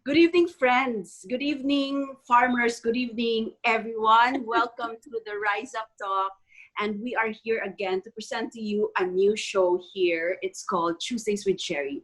Good evening, friends. Good evening, farmers. Good evening, everyone. Welcome to the Rise Up Talk. And we are here again to present to you a new show here. It's called Tuesdays with Cherrie.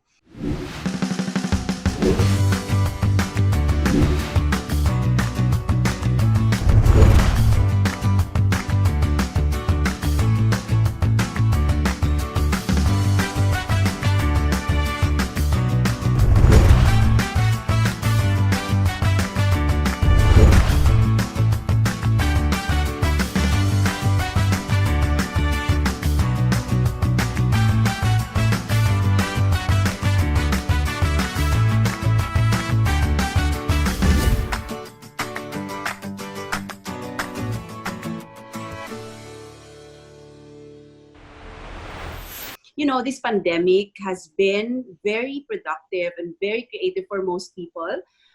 This pandemic has been very productive and very creative for most people.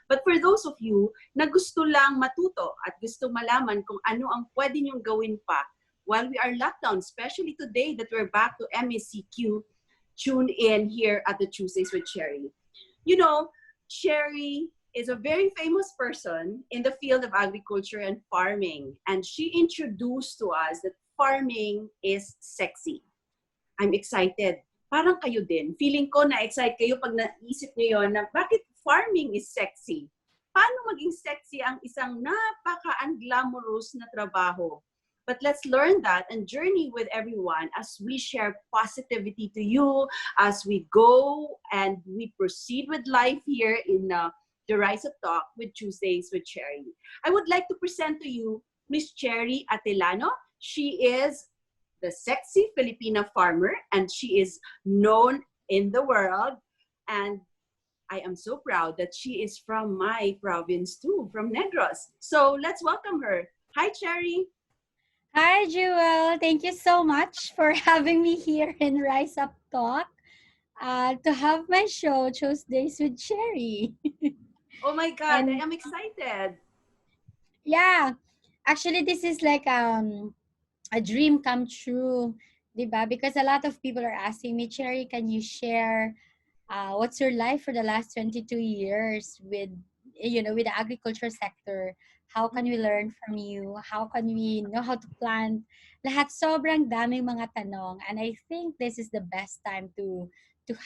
But for those of you na gusto lang matuto at gusto malaman kung ano ang pwede niyong gawin pa while we are locked down, especially today that we're back to MECQ, tune in here at the Tuesdays with Cherrie. Cherrie is a very famous person in the field of agriculture and farming. And she introduced to us that farming is sexy. I'm excited. Parang kayo din. Feeling ko na-excite kayo pag naisip niyo na bakit farming is sexy? Paano maging sexy ang isang napaka-unglamorous na trabaho? But let's learn that and journey with everyone as we share positivity to you, as we go and we proceed with life here in the Rise Up Talk with Tuesdays with Cherrie. I would like to present to you Miss Cherrie Atilano. She is the sexy Filipina farmer, and she is known in the world. And I am so proud that she is from my province too, from Negros. So let's welcome her. Hi, Cherrie. Hi, Jewel. Thank you so much for having me here in Rise Up Talk to have my show, Tuesdays with Cherrie. Oh my God, I And am excited. yeah, actually, this is like a dream come true, diba? Because a lot of people are asking me, Cherrie, can you share what's your life for the last 22 years with the agriculture sector? How can we learn from you? How can we know how to plant? Lahat sobrang daming mga tanong. And I think this is the best time to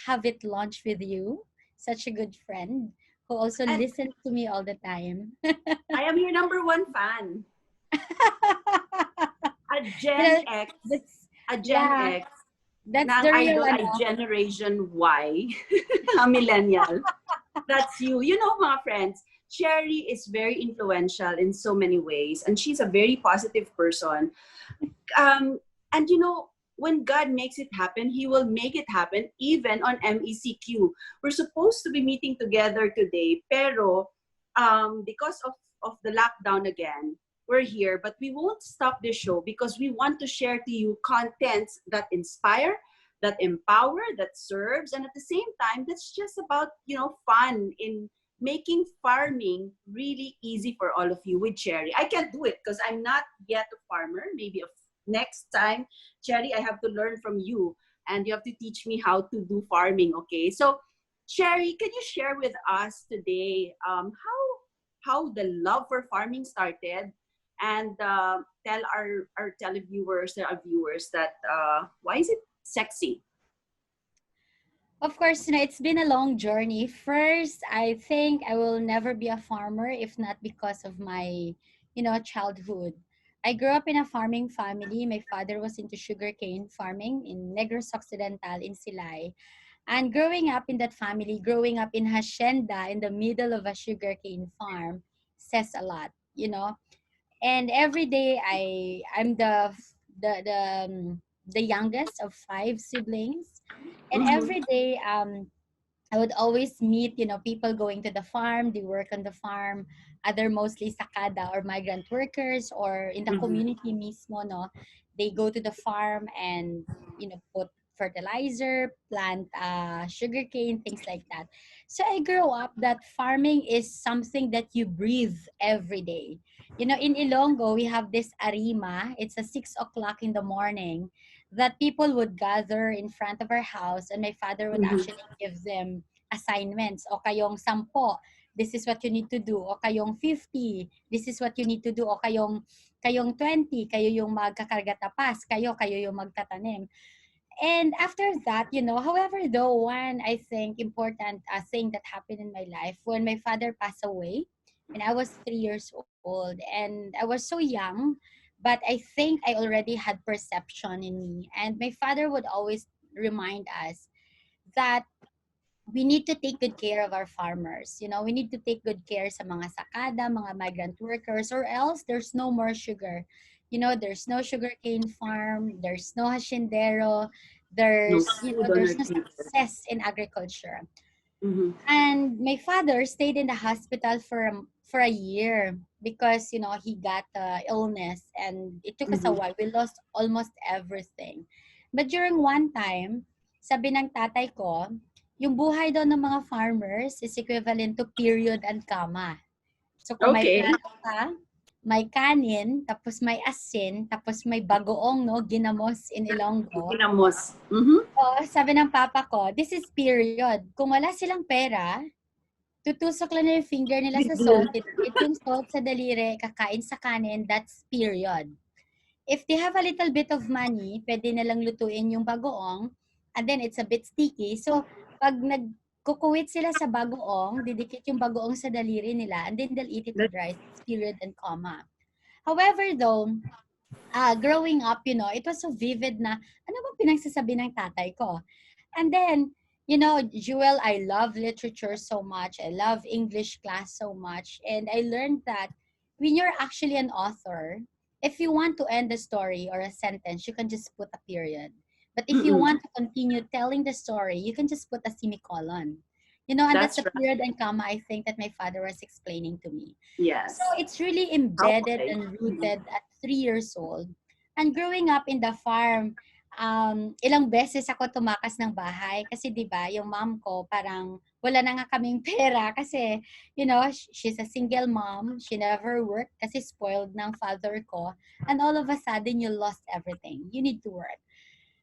have it launch with you. Such a good friend who also And listens to me all the time. I am your number one fan. A you Gen know, X. that's A Gen yeah, X. that's Na ang the real idol ay Generation Y. A millennial. That's you. My friends, Cherrie is very influential in so many ways, and she's a very positive person. And when God makes it happen, He will make it happen even on MECQ. We're supposed to be meeting together today, pero because of the lockdown again, we're here, but we won't stop this show because we want to share to you contents that inspire, that empower, that serves, and at the same time, that's just about, fun in making farming really easy for all of you with Cherrie. I can't do it because I'm not yet a farmer. Maybe next time, Cherrie, I have to learn from you and you have to teach me how to do farming, okay? So, Cherrie, can you share with us today how the love for farming started and tell our televiewers, our viewers that why is it sexy? Of course, it's been a long journey. First, I think I will never be a farmer if not because of my childhood. I grew up in a farming family. My father was into sugarcane farming in Negros Occidental in Silay. And growing up in that family, growing up in hacienda in the middle of a sugarcane farm says a lot. And every day I'm the youngest of five siblings, and Mm-hmm. every day I would always meet people going to the farm. They work on the farm, other mostly sakada or migrant workers, or in the Mm-hmm. community mismo, no, they go to the farm and put fertilizer, plant sugarcane, things like that. So I grew up that farming is something that you breathe every day. In Ilonggo, we have this arima. It's a 6 o'clock in the morning that people would gather in front of our house, and my father would Mm-hmm. actually give them assignments. O kayong 10, this is what you need to do. O kayong 50, this is what you need to do. O kayong 20, kayo yung magkakarga tapas. Kayo yung magtatanim. And after that, however, though, one, I think, important thing that happened in my life when my father passed away, and I was 3 years old, and I was so young, but I think I already had perception in me. And my father would always remind us that we need to take good care of our farmers. We need to take good care sa mga sakada, mga migrant workers, or else there's no more sugar. There's no sugarcane farm, there's no haciendero, No there's, food on our there's no table. success in agriculture. Mm-hmm. And my father stayed in the hospital for a year because, he got illness, and it took us a while. We lost almost everything. But during one time, sabi ng tatay ko, yung buhay daw ng mga farmers is equivalent to period and comma. So kung may Okay. plato ka, may kanin, tapos may asin, tapos may bagoong, ginamos in Ilonggo. Ginamos. Mm-hmm. Sabi ng papa ko, this is period. Kung wala silang pera, tutusok lang na yung finger nila sa salt, it yung salt sa daliri, kakain sa kanin, that's period. If they have a little bit of money, pwede nalang lutuin yung bagoong, and then it's a bit sticky. So, pag nagkukuwit sila sa bagoong, didikit yung bagoong sa daliri nila, and then they'll eat it with rice. It's period and comma. However, though, growing up, it was so vivid na, ano bang pinagsasabi ng tatay ko? And then, Jewel, I love literature so much. I love English class so much. And I learned that when you're actually an author, if you want to end a story or a sentence, you can just put a period. But if you want to continue telling the story, you can just put a semicolon. And that's the period and comma, I think, that my father was explaining to me. Yes. So it's really embedded and rooted at 3 years old. And growing up in the farm, ilang beses ako tumakas ng bahay kasi 'di ba yung mom ko parang wala na nga kaming pera kasi she's a single mom, she never worked kasi spoiled ng father ko, and all of a sudden you lost everything, you need to work.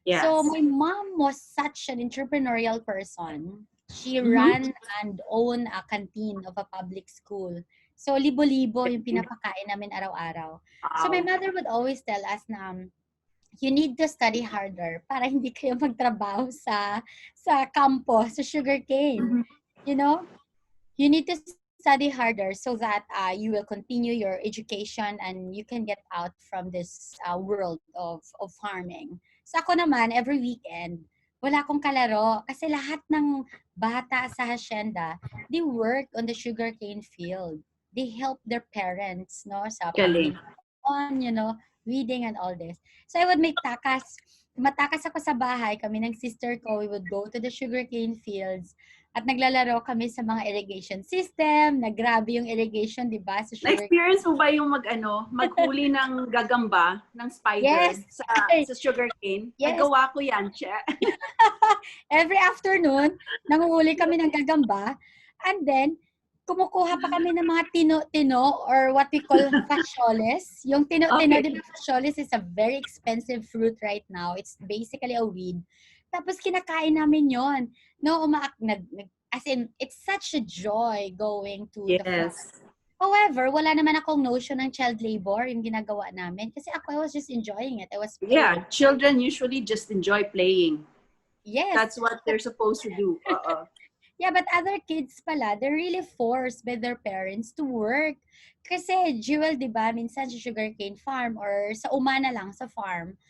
Yes. So my mom was such an entrepreneurial person. She ran and owned a canteen of a public school. So libo-libo yung pinapakain namin araw-araw. Wow. So my mother would always tell us na you need to study harder para hindi kayo magtrabaho sa kampo, sa sugarcane. You need to study harder so that you will continue your education and you can get out from this world of farming. So ako naman, every weekend, wala akong kalaro kasi lahat ng bata sa hacienda, they work on the sugarcane field. They help their parents, sa weeding and all this. So I would make takas. Matakas ako sa bahay, kami ng sister ko, we would go to the sugarcane fields at naglalaro kami sa mga irrigation system, nagrabe yung irrigation, di ba? Sa Na-experience mo ba yung maghuli ng gagamba, ng spider sa sugarcane? Yes. Nagawa ko yan, Every afternoon, nanguhuli kami ng gagamba, and then, kumukuha pa kami ng mga tino-tino or what we call fascioles. Yung tino-tino, di ba, fascioles is a very expensive fruit right now. It's basically a weed. Tapos kinakain namin yon. As in, it's such a joy going to the farm. However, wala naman akong notion ng child labor yung ginagawa namin kasi I was just enjoying it. I was playing. Yeah, children usually just enjoy playing. Yes. That's what they're supposed to do. Yeah, but other kids pala, they're really forced by their parents to work. Kasi, Jewel, di ba, minsan sa sugarcane farm or sa umana lang, sa farm,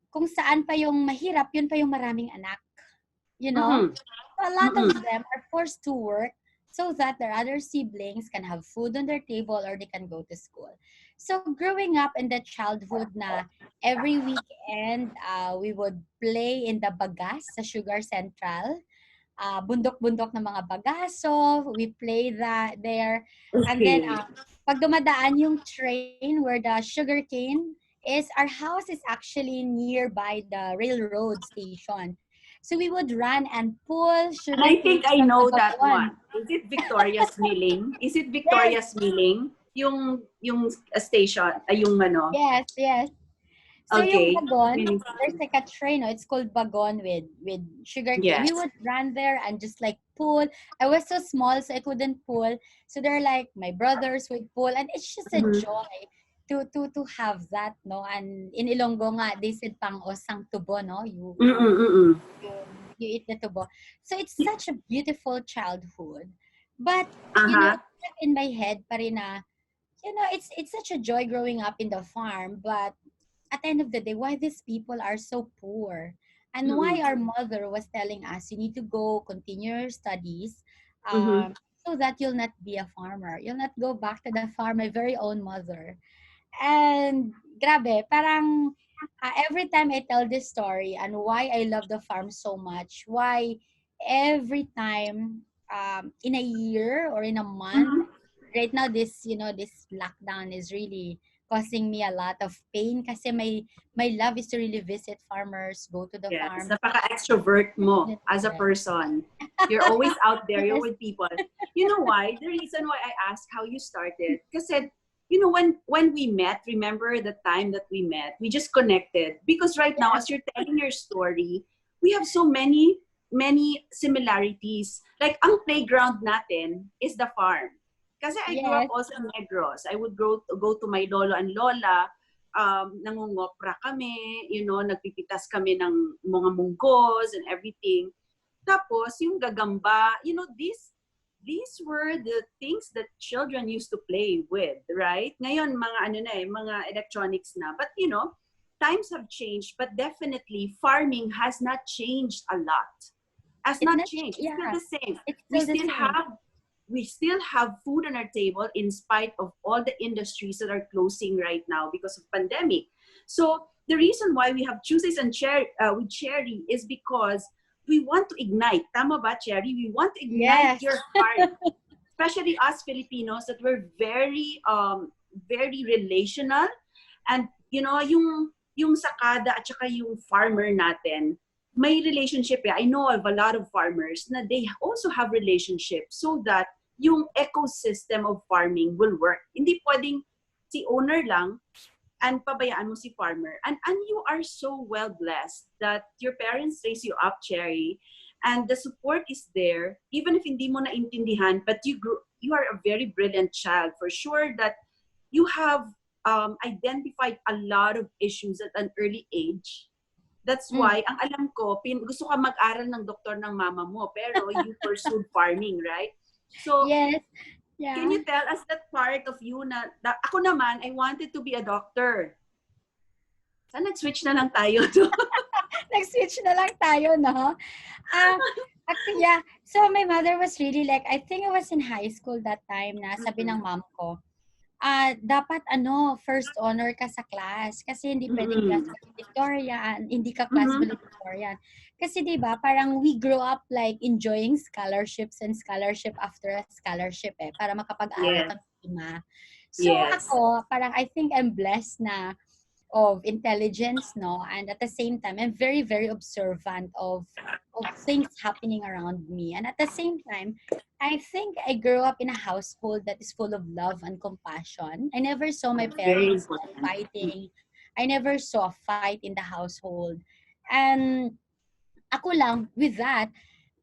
kung saan pa yung mahirap, yun pa yung maraming anak. So a lot of them are forced to work so that their other siblings can have food on their table or they can go to school. So growing up in the childhood na every weekend, we would play in the bagas sa Sugar Central. Bundok-bundok ng mga bagaso, we play that there. And then, pag dumadaan yung train where the sugarcane is, our house is actually nearby the railroad station. So we would run and pull sugar. I think I know that one. Is it Victoria's Milling? Is it Victoria's Milling? Yung station, yung ano? Yes. So yung bagon, there's like a train, it's called bagon with sugar cane. We would run there and just like pull. I was so small, so I couldn't pull. So they're like, my brothers would pull. And it's just a Mm-hmm. joy to have that, no? And in Ilonggo nga, they said pang osang tubo, no? Mm-mm. You, you eat the tubo. So it's such a beautiful childhood. But, Uh-huh. it's stuck in my head pa rin na, it's such a joy growing up in the farm, but at the end of the day, why these people are so poor, and why Mm-mm. our mother was telling us you need to go continue your studies, Mm-hmm. so that you'll not be a farmer, you'll not go back to the farm, my very own mother. And grabe, parang every time I tell this story and why I love the farm so much, why every time, in a year or in a month, Mm-hmm. right now this lockdown is really causing me a lot of pain kasi my love is to really visit farmers, go to the Yes, farm. napaka-extrovert mo as a person. You're always out there. You're Yes, with people. You know why? The reason why I asked how you started, kasi, when we met, remember the time that we met, we just connected. Because right now, as you're telling your story, we have so many similarities. Like, ang playground natin is the farm. Kasi I grew up yes, also in Negros. I would go to my lolo and lola, nangungopra kami, nagpipitas kami ng mga munggos and everything. Tapos, yung gagamba, these were the things that children used to play with, right? Ngayon, mga electronics na. But, times have changed, but definitely farming has not changed a lot. Has it not not changed. It's still yeah, the same. it's We still the still same. have we still have food on our table in spite of all the industries that are closing right now because of pandemic. So the reason why we have Tuesdays and with Cherry is because we want to ignite. Tama ba, Cherry? We want to ignite Yes. your heart, especially us Filipinos that we're very relational, and yung sakada at saka yung farmer natin, may relationship eh. I know of a lot of farmers na they also have relationships so that yung ecosystem of farming will work. Hindi pwedeng si owner lang and pabayaan mo si farmer. And you are so well blessed that your parents raise you up, Cherry, and the support is there, even if hindi mo naintindihan, but you are a very brilliant child. For sure that you have identified a lot of issues at an early age. That's Mm. why, ang alam ko, gusto ka mag-aral ng doktor ng mama mo, pero you pursued farming, right? So, Yes. can Yeah. you tell us that part of you ako naman, I wanted to be a doctor. Saan nag-switch na lang tayo? Nag-switch na lang tayo, no? Actually, yeah. So, my mother was really like, I think I was in high school that time na sabi ng mom ko, dapat first honor ka sa class kasi hindi pwedeng class Mm-mm. valedictorian, hindi ka class Mm-hmm. valedictorian. Kasi 'di ba, parang we grow up like enjoying scholarships and scholarship after a scholarship para makapag-aral Yes. ka ng lima. So Yes. ako, parang I think I'm blessed na of intelligence, no? And at the same time, I'm very, very observant of things happening around me. And at the same time, I think I grew up in a household that is full of love and compassion. I never saw my Very parents important. fighting. I never saw a fight in the household. And ako lang, with that,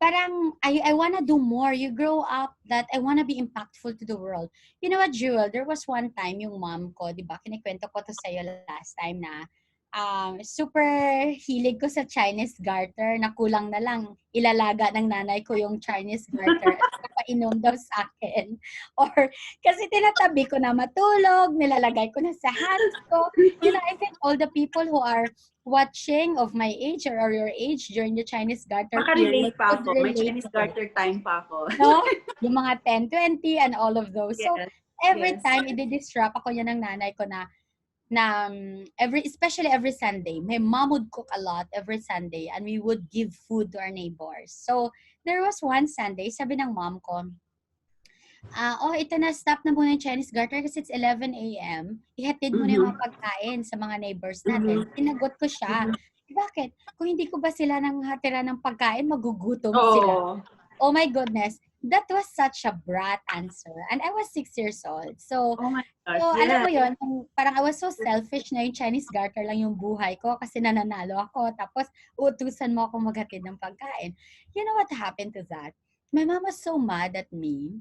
parang I wanna do more. You grow up that I wanna be impactful to the world. You know what, Jewel? There was one time yung mom ko, di ba, kinikwento ko to sa'yo last time na super hilig ko sa Chinese garter na kulang na lang ilalaga ng nanay ko yung Chinese garter at painom daw sa akin. Or kasi tinatabi ko na matulog, nilalagay ko na sa hands ko. I think all the people who are watching of my age or your age during the Chinese garter period Maka-relate pa would ako. May relate Chinese to it. garter time pa ako. No? Yung mga 10, 20 and all of those. So, Yes. every Yes. time, i-disrupt ako yan ng nanay ko especially every Sunday, my mom would cook a lot every Sunday and we would give food to our neighbors. So, there was one Sunday, sabi ng mom ko, ito na, stop na muna yung Chinese garter kasi it's 11 a.m. Ihatid mo na yung Mm-hmm. mga pagkain sa mga neighbors natin. Mm-hmm. Sinagot ko siya. Bakit? Kung hindi ko ba sila nang hatira ng pagkain, magugutom sila. Oh. Oh my goodness. That was such a brat answer. And I was 6 years old. So, Oh my gosh. alam Yeah. mo yun, parang I was so selfish na yung Chinese garter lang yung buhay ko kasi nananalo ako. Tapos, utusan mo ako maghatid ng pagkain. You know what happened to that? my mom was so mad at me.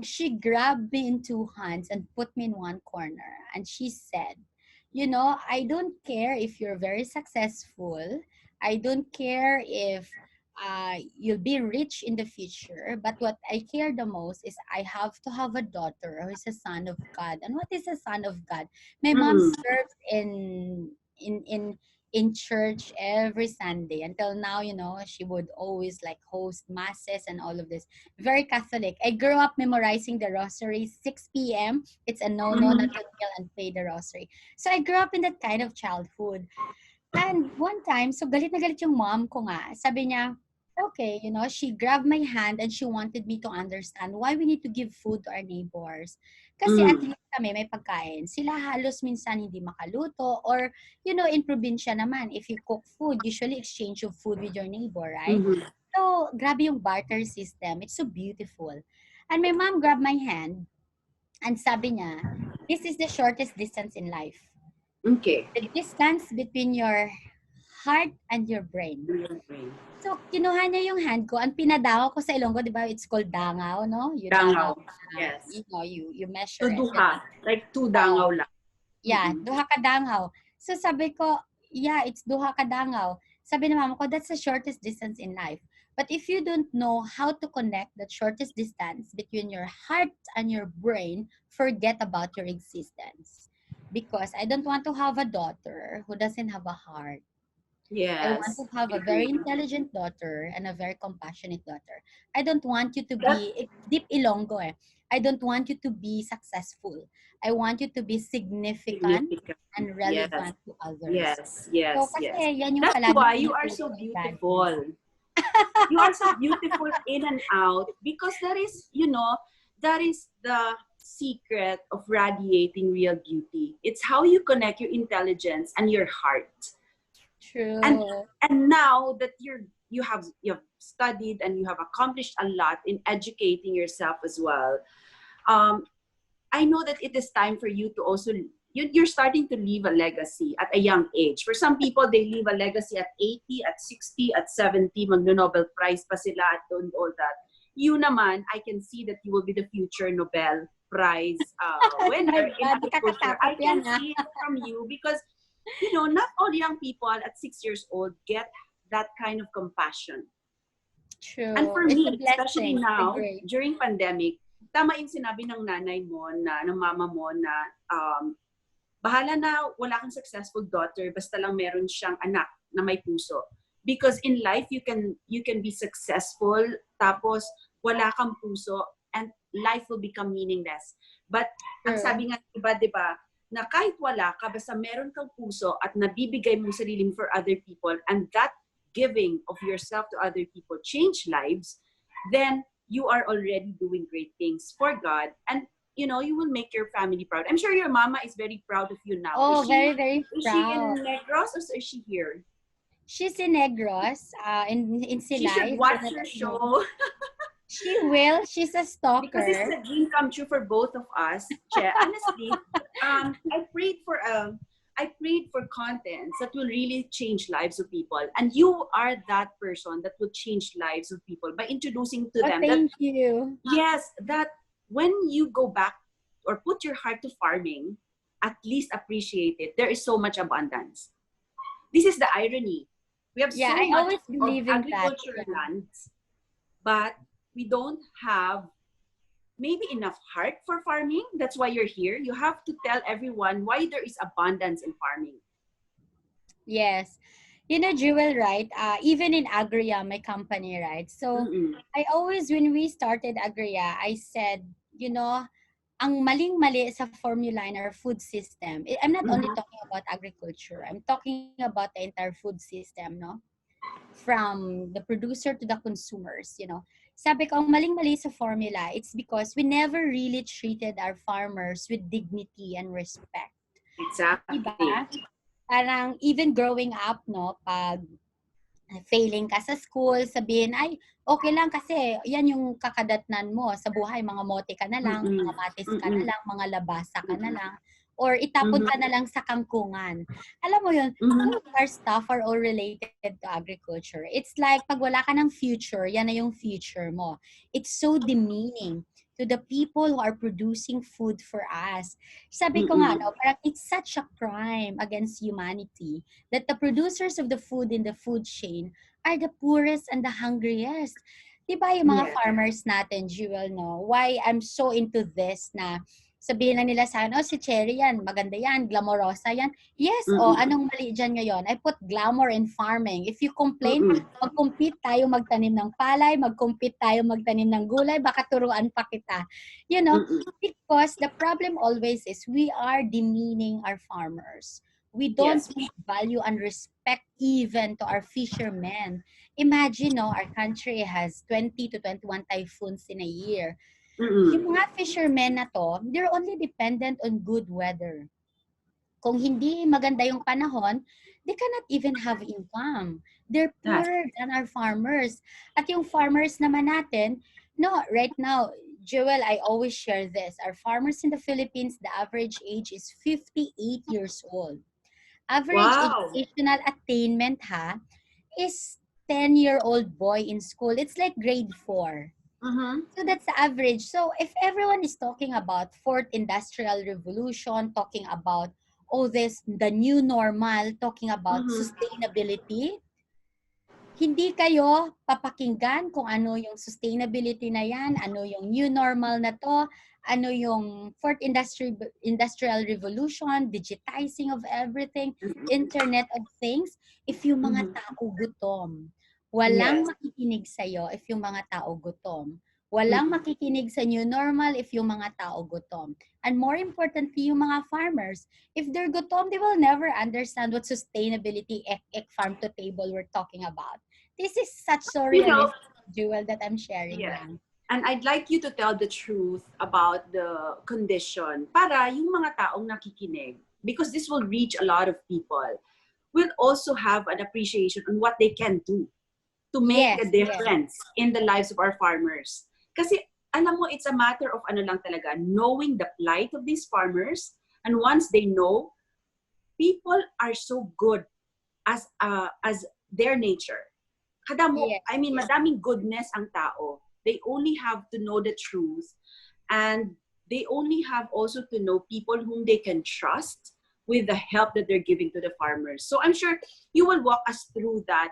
She grabbed me in two hands and put me in one corner. And she said, you know, I don't care if you're very successful. I don't care if you'll be rich in the future. But what I care the most is I have to have a daughter who is a son of God. And what is a son of God? My mom Mm. serves in in in church every Sunday. Until now, you know, she would always like host masses and all of this. Very Catholic. I grew up memorizing the rosary 6 p.m. It's a no-no not to kneel and pray the rosary. So I grew up in that kind of childhood. And one time, so galit na galit yung mom ko nga. Sabi niya, okay, you know, she grabbed my hand and she wanted me to understand why we need to give food to our neighbors. Kasi at Mm. least kami may pagkain. Sila halos minsan hindi makaluto or, you know, in probinsya naman, if you cook food, usually exchange of food with your neighbor, right? Mhm. So, grabe yung barter system. It's so beautiful. And my mom grabbed my hand and sabi niya, this is the shortest distance in life. Okay. The distance between your heart and your brain. So, kinuha niya yung hand ko, ang pinadaw ko sa Ilonggo, di ba, it's called dangaw, no? You dangaw, Dangaw. Yes. you know, you So measure it. duha. Like 2 dangaw lang. Yeah, Mm-mm. duha ka dangaw. So, sabi ko, yeah, it's duha ka dangaw. Sabi ng mama ko, that's the shortest distance in life. But if you don't know how to connect that shortest distance between your heart and your brain, forget about your existence. Because I don't want to have a daughter who doesn't have a heart. I want Yes. to have a very Agree. intelligent daughter and a very compassionate daughter. I don't want you to That be, it's deep Ilonggo eh. I don't want you to be successful. I want you to be significant significant. and Yes. relevant to others. Yes. So, Yes. Yes. kasi yan yung That's palagi why you are tinuturo so ni daddy. beautiful. You are so beautiful in and out because that is, you know, that is the secret of radiating real beauty. It's how you connect your intelligence and your heart. True. And now that you have studied and you have accomplished a lot in educating yourself as well, I know that it is time for you to also you're starting to leave a legacy at a young age. For some people, they leave a legacy at 80, at 60, at 70, magno-Nobel Prize pa sila at all that. You naman, I can see that you will be the future Nobel Prize winner in God, agriculture. I nakakatakot can yan, ah. see it from you because, you know, not all young people at 6 years old get that kind of compassion. True. And for It's me, a especially blessing. now, Agree. during pandemic, tama yung sinabi ng nanay mo, ng mama mo na bahala na wala kang successful daughter, basta lang meron siyang anak na may puso. Because in life, you can be successful, tapos wala kang puso, and life will become meaningless. But ang True. sabi nga, di ba, na kahit wala ka, basta meron kang puso at nabibigay mo sarili mo for other people, and that giving of yourself to other people change lives, then you are already doing great things for God, and you know, you will make your family proud. I'm sure your mama is very proud of you now. Oh, Is very, very she in proud. Negros or is she here? She's in Negros, in She should Silay. watch your show She will. She's a because this is stalker. a dream come true for both of us. Che, honestly, I prayed for contents that will really change lives of people, and you are that person that will change lives of people by introducing to Oh, them that thank you. yes, that when you go back or put your heart to farming, at least appreciate it. There is so much abundance. This is the irony. We have Yeah, so I much always of believe in that. agricultural lands, but we don't have maybe enough heart for farming. That's why you're here. You have to tell everyone why there is abundance in farming. Yes. You know, Jewel, right? Even in Agria, my company, right? So, Mm-mm. I always, when we started Agria, I said, you know, ang maling-mali sa formula in our food system. I'm not only Mhm. talking about agriculture. I'm talking about the entire food system, no? From the producer to the consumers, you know. Sabi ko, ang maling-mali sa formula, it's because we never really treated our farmers with dignity and respect. Exactly. Diba? Parang even growing up, no, pag failing ka sa school, sabihin, ay, okay lang kasi yan yung kakadatnan mo sa buhay. Mga mote ka na lang, Mm-mm. mga matis ka na lang, mga labasa ka na lang. or itapon Mhm. ka na lang sa kangkungan. Alam mo yun, Mhm. all of our stuff are all related to agriculture. It's like pag wala ka ng future, yan na yung future mo. It's so demeaning to the people who are producing food for us. Sabi ko nga, Mm-mm. no, parang it's such a crime against humanity that the producers of the food in the food chain are the poorest and the hungriest. Diba yung mga Yes. farmers natin, Jewel, no? Why I'm so into this na sabihin lang nila sa akin, oh, si Cherrie yan, maganda yan, glamorosa yan. Yes, oh, Mm-mm. anong mali dyan ngayon? I put glamour in farming. If you complain, Mm-mm. mag-compete tayo magtanim ng palay, mag-compete tayo magtanim ng gulay, baka turuan pa kita. You know, Mm-mm. because the problem always is we are demeaning our farmers. We don't Yes. give value and respect even to our fishermen. Imagine, no, our country has 20 to 21 typhoons in a year. Yung Mm-mm. mga fishermen na to, they're only dependent on good weather. Kung hindi maganda yung panahon, they cannot even have income. They're Yes. poorer than our farmers. At yung farmers naman natin, no, right now, Joel, I always share this. Our farmers in the Philippines, the average age is 58 years old. Average Wow. educational attainment is 10-year-old boy in school. It's like grade 4. Mm-hmm. So that's the average. So if everyone is talking about fourth industrial revolution, talking about this the new normal, talking about Mm-hmm. sustainability, hindi kayo papakinggan kung ano yung sustainability na yan, ano yung new normal na to, ano yung fourth industrial revolution, digitizing of everything, Internet of Things, if yung mga Mm-hmm. tao gutom. Walang Yes. makikinig sa'yo if yung mga tao gutom. Walang Mm-mm. makikinig sa new normal if yung mga tao gutom. And more importantly, yung mga farmers, if they're gutom, they will never understand what sustainability, farm to table we're talking about. This is such so You know, realistic, Jewel, that I'm sharing yes. lang. And I'd like you to tell the truth about the condition para yung mga taong nakikinig, because this will reach a lot of people, will also have an appreciation on what they can do to make a Yes, yes. difference in the lives of our farmers. Kasi alam mo, it's a matter of ano lang talaga, knowing the plight of these farmers. And once they know, people are so good as their nature. Yes, yes. Madaming goodness ang tao. They only have to know the truth, and they only have also to know people whom they can trust with the help that they're giving to the farmers. So I'm sure you will walk us through that,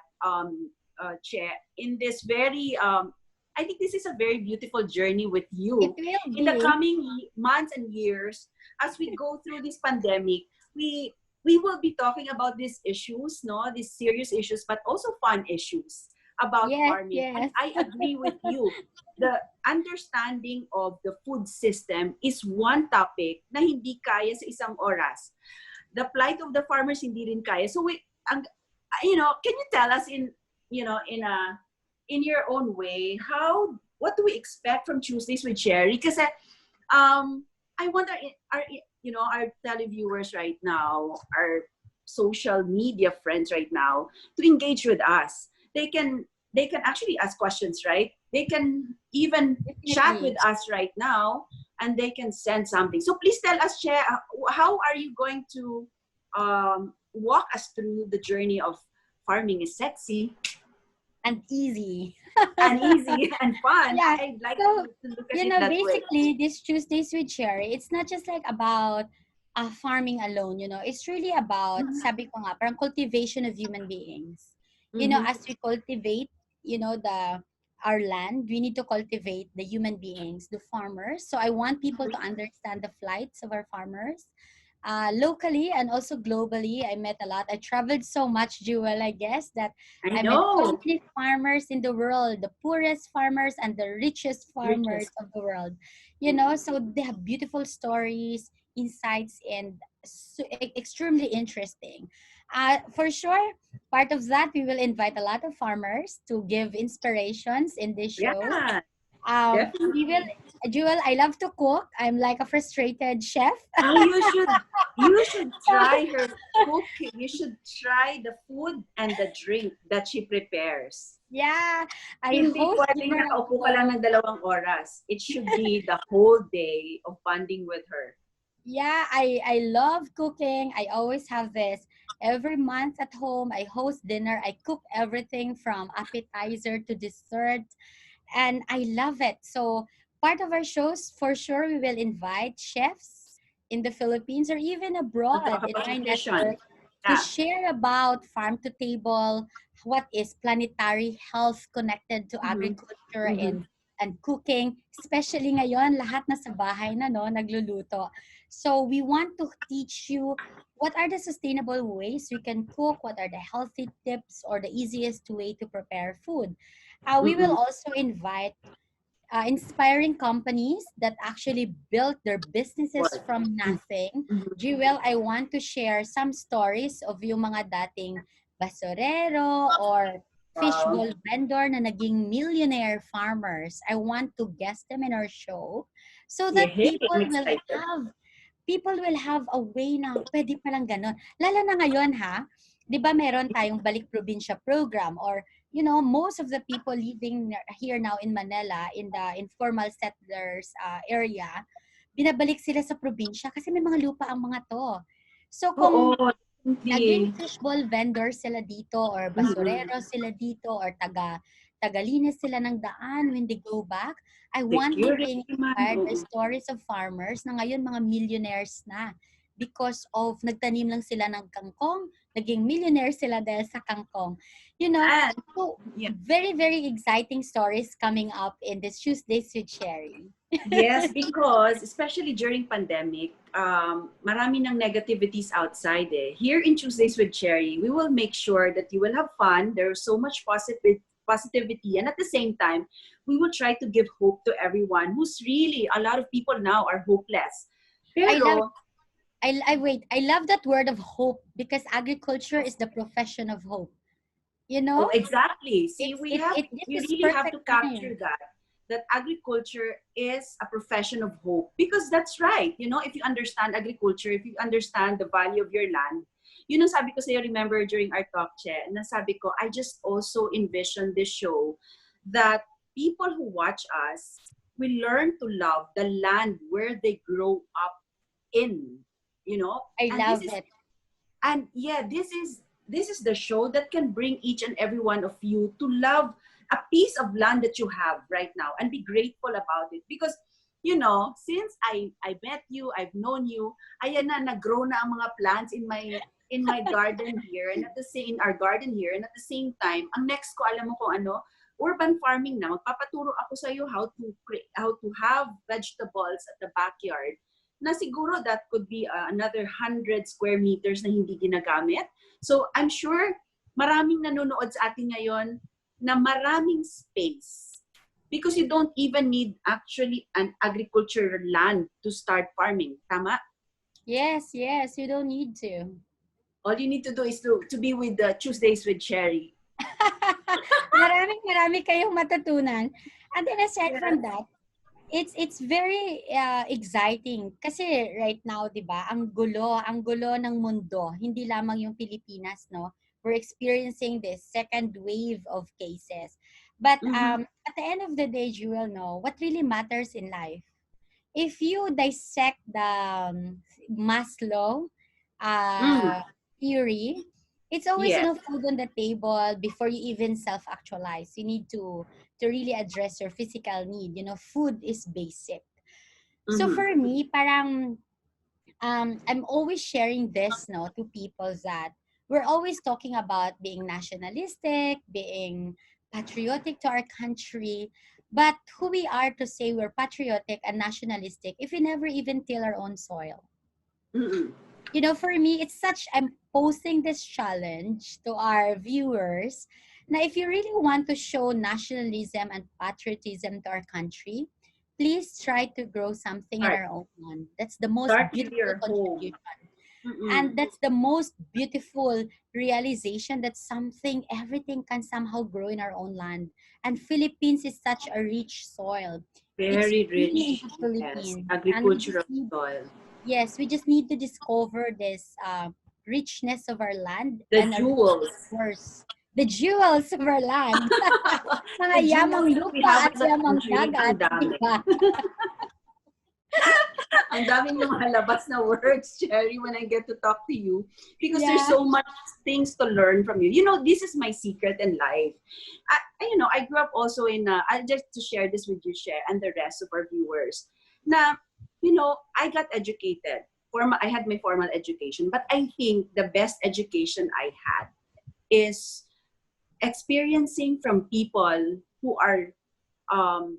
Che, in this very, I think this is a very beautiful journey with you It will in the be. coming months and years as we go through this pandemic. We will be talking about these issues, no, these serious issues, but also fun issues about Yes, farming. And yes. I agree with you. The understanding of the food system is one topic na hindi kaya sa isang oras. The plight of the farmers hindi rin kaya. So can you tell us in your own way, what do we expect from Tuesdays with Cherrie? Kasi I want our televiewers right now, our social media friends right now, to engage with us. They can actually ask questions, right? They can even chat with Definitely. us right now, and they can send something. So please tell us, Che, how are you going to walk us through the journey of farming is sexy And easy. and easy and fun? Yeah. I'd like So, to look at it that way. basically, this Tuesdays with Cherry, it's not just like about farming alone, It's really about, Mhm. sabi ko nga, parang cultivation of human beings. Mhm. As we cultivate, our land, we need to cultivate the human beings, the farmers. So I want people to understand the plights of our farmers. Locally and also globally, I met a lot. I traveled so much, Jewel, I guess, that I I met so know. many farmers in the world, the poorest farmers and the richest farmers Riches. of the world. So they have beautiful stories, insights, and extremely interesting. For sure, part of that, we will invite a lot of farmers to give inspirations in this show. Yeah, We will, definitely. Jewel, I love to cook. I'm like a frustrated chef. Oh, you should try her cooking. You should try the food and the drink that she prepares. Yeah, I Hindi host pwedeng even a nakaupo ka lang show. ng 2 oras. It should be the whole day of bonding with her. Yeah, I love cooking. I always have this every month at home. I host dinner. I cook everything from appetizer to dessert, and I love it. So part of our shows, for sure, we will invite chefs in the Philippines or even To abroad talk in about my nutrition. network to Yeah. share about farm to table, what is planetary health connected to Mm-hmm. agriculture Mm-hmm. and cooking. Especially ngayon, lahat na sa bahay na, no, nagluluto. So we want to teach you what are the sustainable ways we can cook, what are the healthy tips or the easiest way to prepare food. We will Mm-mm. also invite inspiring companies that actually built their businesses What? from nothing. Mm-hmm. Jewel, I want to share some stories of yung mga dating basurero or Wow. fishbowl vendor na naging millionaire farmers. I want to guest them in our show so Yeah, that hey, I'm excited. people will have a way na pwede palang ganon. Lalo na ngayon ha, di ba meron tayong balik probinsya program or most of the people living here now in Manila, in the informal settlers area, binabalik sila sa probinsya kasi may mga lupa ang mga to. So kung Oo, naging hindi. fishbowl vendor sila dito or Mm-mm. basurero sila dito or tagalinis sila ng daan when they go back, I want them to Security man. inspire the Oo. stories of farmers na ngayon mga millionaires na because of nagtanim lang sila ng kangkong, naging millionaire sila dahil sa kangkong. You know, And, so yeah. very, very exciting stories coming up in this Tuesdays with Cherry. Yes, because especially during pandemic, marami ng negativities outside eh. Here in Tuesdays with Cherry, we will make sure that you will have fun. There's so much positivity. And at the same time, we will try to give hope to everyone who's really, a lot of people now are hopeless. I love Pero, I wait. I love that word of hope because agriculture is the profession of hope. You oh, know, exactly. See, it's it it this we is really have perfect to capture time. that agriculture is a profession of hope because that's right. You know, if you understand agriculture, if you understand the value of your land, yun ang sabi ko sa'yo, remember during our talk, Che, na sabi ko, I just also envision this show that people who watch us will learn to love the land where they grow up in, you know, I and love it. this is the show that can bring each and every one of you to love a piece of land that you have right now and be grateful about it because you know since I met you, I've known you, ayan na nag-grow na ang mga plants in my garden here and at the same in our garden here and at the same time ang next ko alam mo kung ano, urban farming na. Magpapaturo ako sa iyo how to have vegetables at the backyard na siguro that could be another 100 square meters na hindi ginagamit. So I'm sure maraming nanonood sa atin ngayon na maraming space because you don't even need actually an agricultural land to start farming. Tama? Yes, yes. You don't need to. All you need to do is to be with the Tuesdays with Cherry. Marami kayong matutunan. And then aside Yeah. from that, it's very exciting kasi right now, 'di ba? Ang gulo ng mundo. Hindi lamang yung Pilipinas, no? We're experiencing this second wave of cases. But Mm-hmm. at the end of the day, you will know what really matters in life. If you dissect the Maslow Mm. uh, theory, it's always Yes. enough food on the table before you even self-actualize. You need to really address your physical need. Food is basic. So Mm-hmm. for me, parang I'm always sharing this no to people that we're always talking about being nationalistic, being patriotic to our country, but who we are to say we're patriotic and nationalistic if we never even till our own soil. Mm-hmm. For me, it's such, I'm posing this challenge to our viewers. Now, if you really want to show nationalism and patriotism to our country, please try to grow something in Start. our own land. That's the most Start with beautiful your home. contribution. Mm-mm. And that's the most beautiful realization that everything can somehow grow in our own land. And Philippines is such a rich soil. It's Very really in rich. the Yes. Philippines. And we just Agricultural need soil. Yes, we just need to discover this richness of our land The and a rich jewels. source. The jewels of our land. Mga The jewels yamang that we have lupa at in the yamang country, ang dagat, di dami. ba? Ang daming lumalabas na words, Cherrie, when I get to talk to you. Because there's Yeah. so much things to learn from you. You know, this is my secret in life. I grew up also I'll just to share this with you, Cher, and the rest of our viewers. Na, I got educated. I had my formal education. But I think the best education I had is experiencing from people who are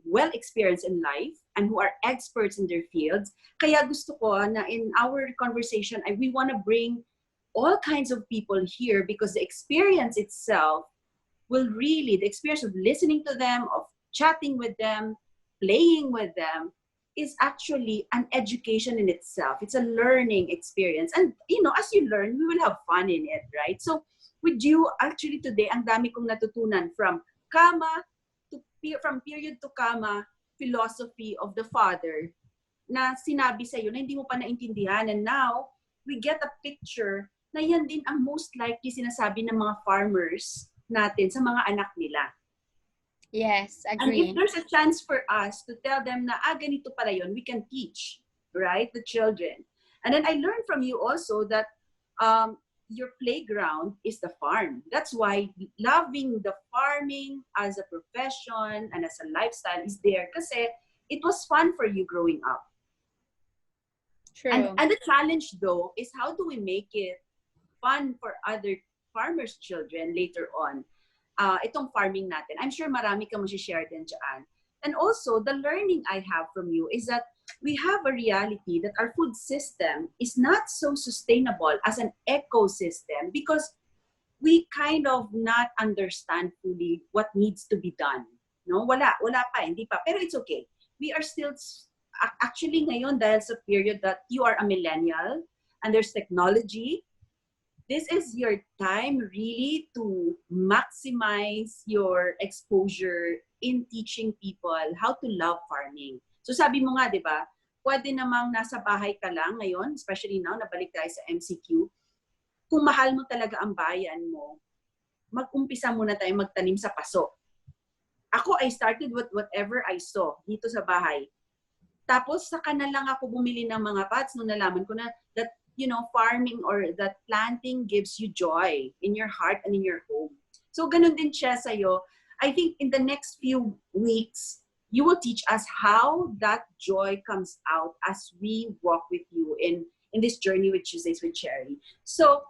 well experienced in life and who are experts in their fields. Kaya gusto ko na in our conversation, we want to bring all kinds of people here because the experience itself the experience of listening to them, of chatting with them, playing with them, is actually an education in itself. It's a learning experience. And, as you learn, we will have fun in it, right? So, with you, actually today, ang dami kong natutunan from period to comma, philosophy of the father na sinabi sa'yo na hindi mo pa naintindihan. And now, we get a picture na yan din ang most likely sinasabi ng mga farmers natin sa mga anak nila. Yes, And if agree. there's a chance for us to tell them na, ganito pala yun, we can teach, right, the children. And then I learned from you also that your playground is the farm. That's why loving the farming as a profession and as a lifestyle is there kasi it was fun for you growing up. True. And the challenge though is how do we make it fun for other farmers' children later on? Itong farming natin. I'm sure marami ka share din dyan. And also, the learning I have from you is that we have a reality that our food system is not so sustainable as an ecosystem because we kind of not understand fully what needs to be done. No? Wala pa, hindi pa. Pero it's okay. We are still, actually ngayon dahil sa period that you are a millennial and there's technology, this is your time really to maximize your exposure in teaching people how to love farming. So sabi mo nga, di ba, pwede namang nasa bahay ka lang ngayon, especially now, nabalik tayo sa MCQ, kung mahal mo talaga ang bayan mo, mag-umpisa muna tayo magtanim sa paso. Ako, I started with whatever I saw dito sa bahay. Tapos, saka na lang ako bumili ng mga pots nung nalaman ko na that farming or that planting gives you joy in your heart and in your home. So, ganun din siya sa'yo. I think in the next few weeks, you will teach us how that joy comes out as we walk with you in this journey with Tuesdays with Cherrie. So,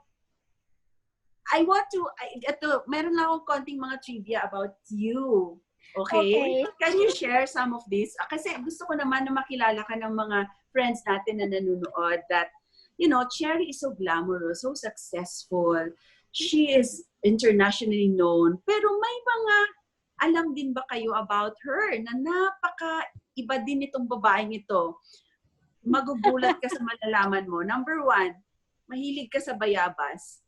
meron lang akong konting mga trivia about you. Okay? Can you share some of this? Kasi gusto ko naman na makilala ka ng mga friends natin na nanonood that Cherrie is so glamorous, so successful. She is internationally known. Pero may mga alam din ba kayo about her na napaka-iba din itong babaeng ito? Magugulat ka sa malalaman mo. Number 1, mahilig ka sa bayabas.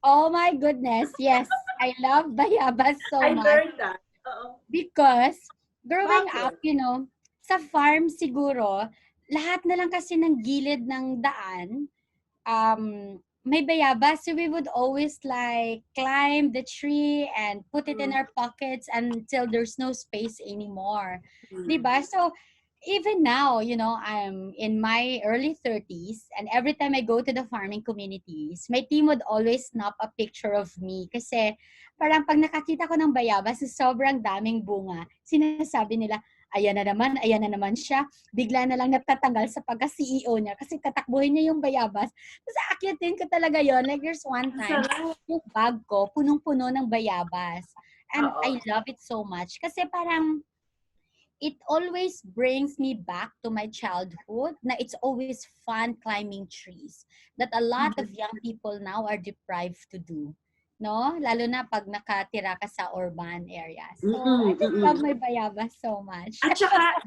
Oh my goodness, yes. I love bayabas so much. I learned that. Because growing up, sa farm siguro, lahat na lang kasi ng gilid ng daan, may bayabas. So we would always climb the tree and put it in our pockets until there's no space anymore. Diba? So even now, I'm in my early 30s and every time I go to the farming communities, my team would always snap a picture of me kasi parang pag nakakita ko ng bayabas sa sobrang daming bunga, sinasabi nila, ayan na naman siya. Bigla na lang natatanggal sa pagka-CEO niya kasi tatakbuhin niya yung bayabas. Tapos akyatin ko talaga yon. Like there's one time, yung bag ko, punong-puno ng bayabas. And I love it so much. Kasi parang, it always brings me back to my childhood na it's always fun climbing trees that a lot of young people now are deprived to do. No? Lalo na pag nakatira ka sa urban areas. So, I just love my bayabas so much. At saka,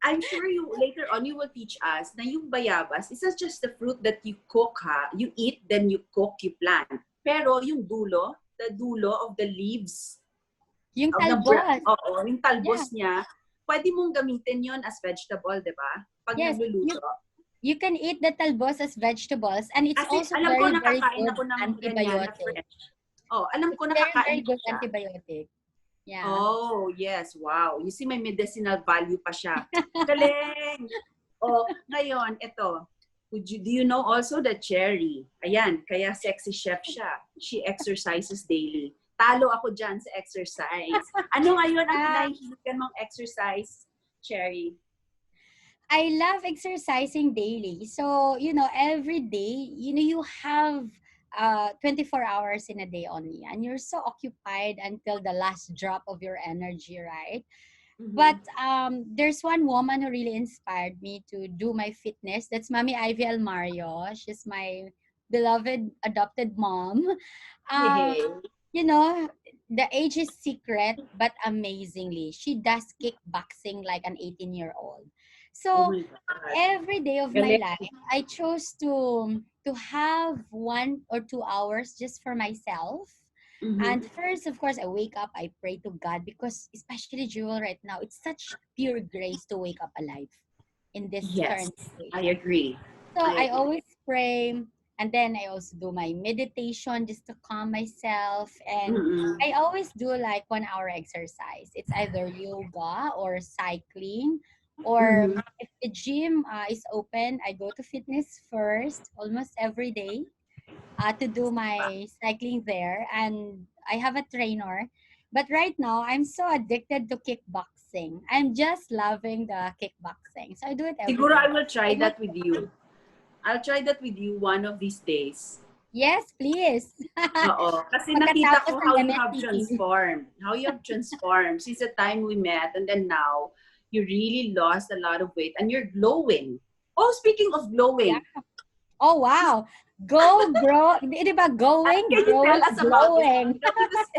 I'm sure later on you will teach us na yung bayabas is not just the fruit that you cook, you eat, then you cook, you plant. Pero yung the dulo of the leaves. Yung talbos. Yung talbos niya, pwede mong gamitin yon as vegetable, di ba? Pag nagluluto. You can eat the talbos as vegetables and it's also very, very good antibiotic. Alam ko nakakain good antibiotic. Yeah. Oh, yes. Wow. You see, may medicinal value pa siya. Galing! Oh, ngayon, ito. Do you know also that Cherry? Ayan, kaya sexy chef siya. She exercises daily. Talo ako dyan sa exercise. Ano ngayon ang Ah, kinahihiligan mong exercise, Cherry? I love exercising daily. So, every day, you have 24 hours in a day only, and you're so occupied until the last drop of your energy, right? But Mm-hmm. there's one woman who really inspired me to do my fitness. That's Mami Ivy Almario. She's my beloved adopted mom. Um, Hey. you know, the age is secret, but amazingly, she does kickboxing like an 18-year-old. Oh So my God. every day of my Galing. life, I chose to have 1 or 2 hours just for myself. And Mm-hmm. first, of course, I wake up, I pray to God because, especially Jewel right now, it's such pure grace to wake up alive in this Yes, current I situation. agree. So I I agree. always pray, and then I also do my meditation just to calm myself. And Mm-mm. I always do like 1 hour exercise. It's either yoga or cycling, or Mm-hmm. if the gym is open, I go to fitness first almost every day to do my cycling there. And I have a trainer. But right now, I'm so addicted to kickboxing. I'm just loving the kickboxing. So I do it every Siguro I day. will try I do that it. with you. I'll try that with you one of these days. Yes, please. Oo. Kasi nakita Pagkatapos ko ng how you have MSCT. transformed. How you have transformed since the time we met and then now you really lost a lot of weight and you're glowing. Oh, speaking of Yeah. glowing, Oh, wow. Go, grow. Di ba? Going, can you tell growing, us about it? glowing. You know, because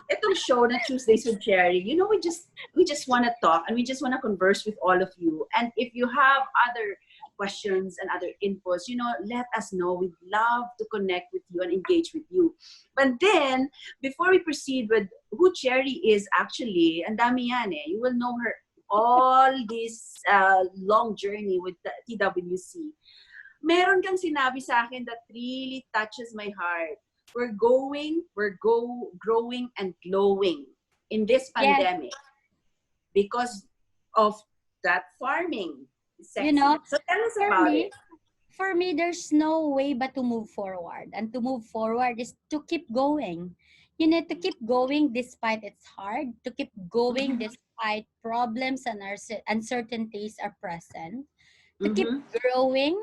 itong show na Tuesdays with Cherry, you know, we just want to talk and we just want to converse with all of you. And if you have other questions and other inputs, you know, let us know. We'd love to connect with you and engage with you. But then, before we proceed with who Cherry is actually, and dami yan eh, you will know her all this long journey with the TWC. Meron kang sinabi sa akin that really touches my heart. We're growing and glowing in this Yes. pandemic because of that farming You know, sexiness. So tell us for about it. me, for me, there's no way but to move forward. And to move forward is to keep going. You need to keep going despite it's hard, to keep going Mm-hmm. despite problems and uncertainties are present, to keep Mm-hmm. growing,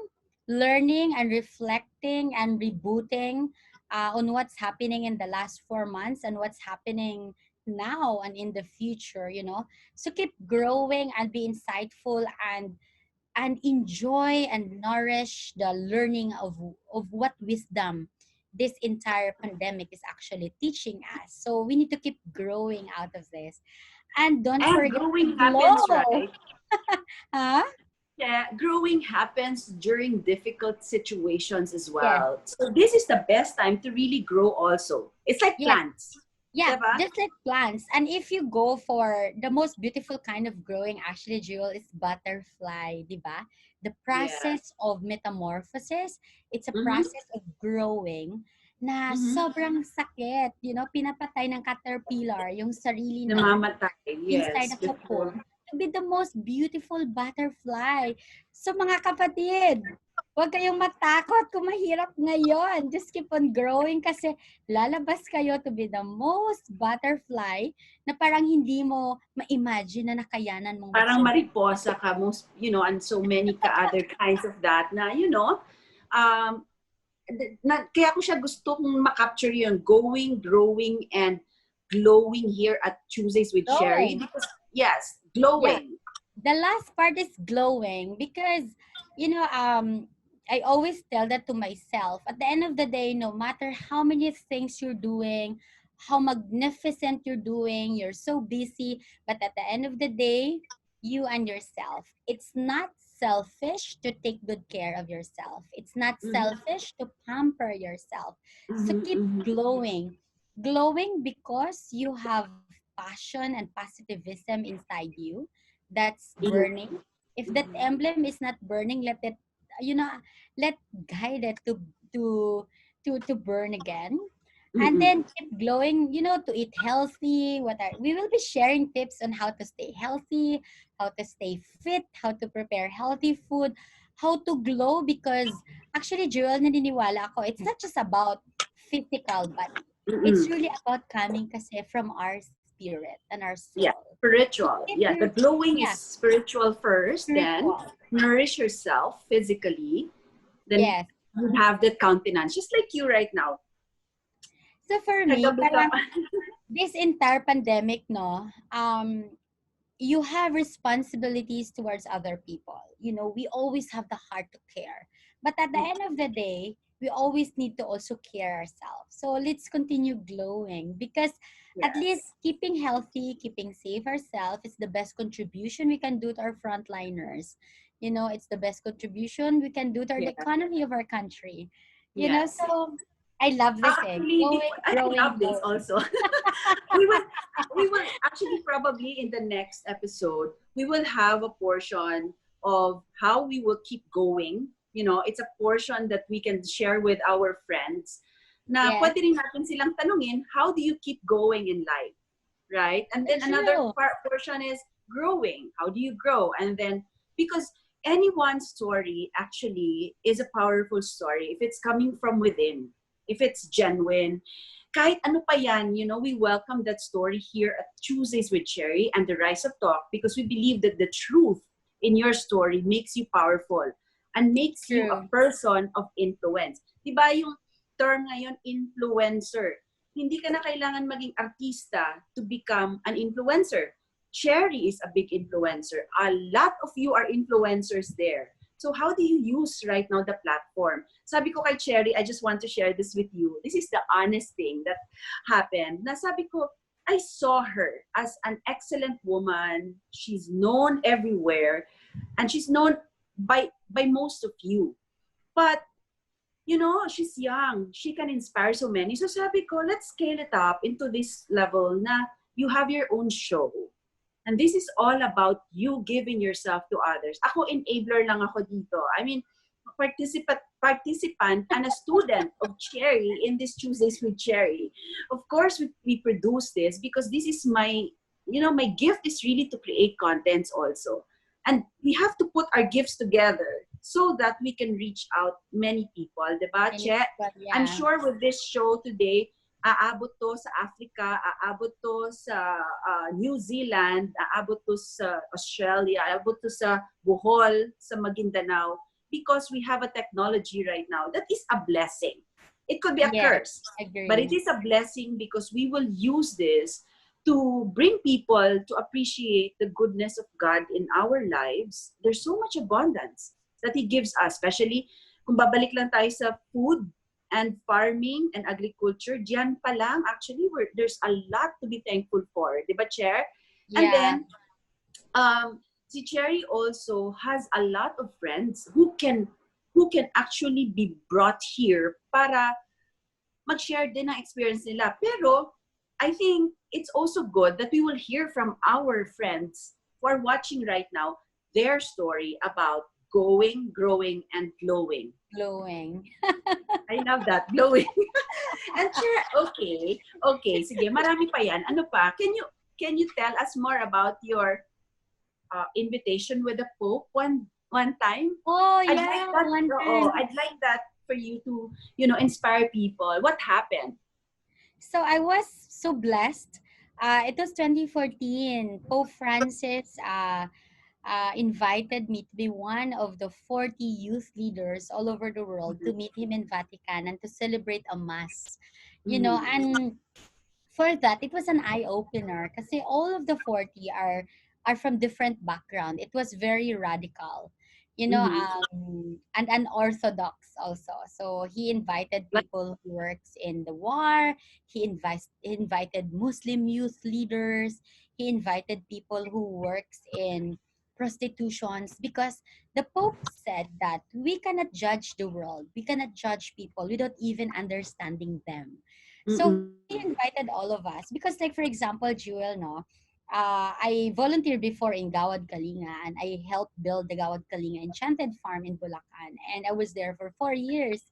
learning and reflecting and rebooting on what's happening in the last 4 months and what's happening now and in the future, So keep growing and be insightful and enjoy and nourish the learning of what wisdom this entire pandemic is actually teaching us. So we need to keep growing out of this. And don't And forget to growing happens, glow. right? Huh? Yeah, growing happens during difficult situations as Yes. well. So this is the best time to really grow also. It's like Yes. plants. Yeah, Diba? just like plants. And if you go for the most beautiful kind of growing, actually, Jewel, is butterfly, di ba? The Yeah. process of metamorphosis, it's a Mm-hmm. process of growing na Mm-hmm. sobrang sakit. Pinapatay ng caterpillar yung sarili niya Namamatay. inside Yes. the Before. cocoon to be the most beautiful butterfly. So mga kapatid, huwag kayong matakot kung mahirap ngayon. Just keep on growing kasi lalabas kayo to be the most butterfly na parang hindi mo ma-imagine na nakayanan mong Parang mag-survive. mariposa ka, most, and so many other kinds of that na, um, kaya ko siya gusto kong makapture yun, going, growing, and glowing here at Tuesdays with Cherry. Glowing. Because, yes, Yeah. glowing. The last part is glowing because I always tell that to myself. At the end of the day, no matter how many things you're doing, how magnificent you're doing, you're so busy, but at the end of the day, you and yourself. It's not selfish to take good care of yourself. It's not Mm-hmm, selfish to pamper yourself. So mm-hmm, keep mm-hmm, glowing. Glowing because you have passion and positivism inside you that's mm-hmm, burning. If that emblem is not burning, let it, you know, let guide it to to burn again. and Mm-mm. then keep glowing, to eat healthy. We will be sharing tips on how to stay healthy, how to stay fit, how to prepare healthy food, how to glow, because actually, Jewel, naniniwala ako, it's not just about physical body. It's Mm-mm. really about coming kasi from our spirit and our Yeah, soul. So spiritual. keep Yeah, your, the glowing is yeah, spiritual first, then spiritual. nourish yourself physically, then Yes. you have that countenance, just like you right now. So for me, Kagabi ka parang pa. this entire pandemic, no, you have responsibilities towards other people. We always have the heart to care. But at the end of the day, we always need to also care ourselves. So let's continue glowing, because at least Yes. keeping healthy, keeping safe ourselves is the best contribution we can do to our frontliners. It's the best contribution we can do to the Yeah. economy of our country. Yes. So I love this thing. Actually, Glowing, I growing, love this glowing. also. we will we will actually probably in the next episode we will have a portion of how we will keep going. It's a portion that we can share with our friends. Na Yes, pwede rin natin silang tanungin, how do you keep going in life? Right? And then another true. portion is growing. How do you grow? And then because anyone's story actually is a powerful story if it's coming from within, if it's genuine. Kahit ano pa yan, we welcome that story here at Tuesdays with Cherry and the Rise of Talk because we believe that the truth in your story makes you powerful and makes you a True. person of influence. Diba yung term ngayon, influencer? Hindi ka na kailangan maging artista to become an influencer. Cherry is a big influencer. A lot of you are influencers there. So how do you use right now the platform? Sabi ko kay Cherry, I just want to share this with you. This is the honest thing that happened. Na sabi ko, I saw her as an excellent woman. She's known everywhere. And she's known by most of you. But she's young. She can inspire so many. So sabi ko, let's scale it up into this level na you have your own show. And this is all about you giving yourself to others. Ako, enabler lang ako dito. I mean, participant and a student of Cherry in this Tuesdays with Cherry. Of course, we produce this because this is my gift is really to create contents also. And we have to put our gifts together so that we can reach out many people. Diba, Many Che? people, I'm yeah. sure with this show today, aabot to sa Africa, aabot to sa New Zealand, aabot to sa Australia, aabot to sa Bohol, sa Maguindanao, because we have a technology right now that is a blessing. It could be a Yes, curse, but it agree. is a blessing because we will use this to bring people to appreciate the goodness of God in our lives. There's so much abundance that He gives us, especially kung babalik lang tayo sa food and farming and agriculture, diyan pa lang, actually, there's a lot to be thankful for. Di ba, Chair? And Yeah, then, si Cherry also has a lot of friends who can actually be brought here para mag-share din ng experience nila. Pero, I think it's also good that we will hear from our friends who are watching right now their story about going, growing, and glowing. glowing. I love that, glowing. And sure, okay, sige, marami pa yan. Ano pa? Can you tell us more about your invitation with the Pope one time? Oh, I'd like yeah, that. one Oh, time. I'd like that for you to inspire people. What happened? So I was so blessed. It was 2014. Pope Francis invited me to be one of the 40 youth leaders all over the world to meet him in Vatican and to celebrate a mass. Mm-hmm. And for that, it was an eye opener kasi all of the 40 are from different background. It was very radical, Mm-hmm. and unorthodox also. So he invited Like, people who works in the war. He invited Muslim youth leaders. He invited people who works in prostitutions, because the Pope said that we cannot judge the world. We cannot judge people without even understanding them. So he mm-mm. invited all of us because, like, for example, Jewel, no, I volunteered before in Gawad Kalinga, and I helped build the Gawad Kalinga Enchanted Farm in Bulacan, and I was there for 4 years.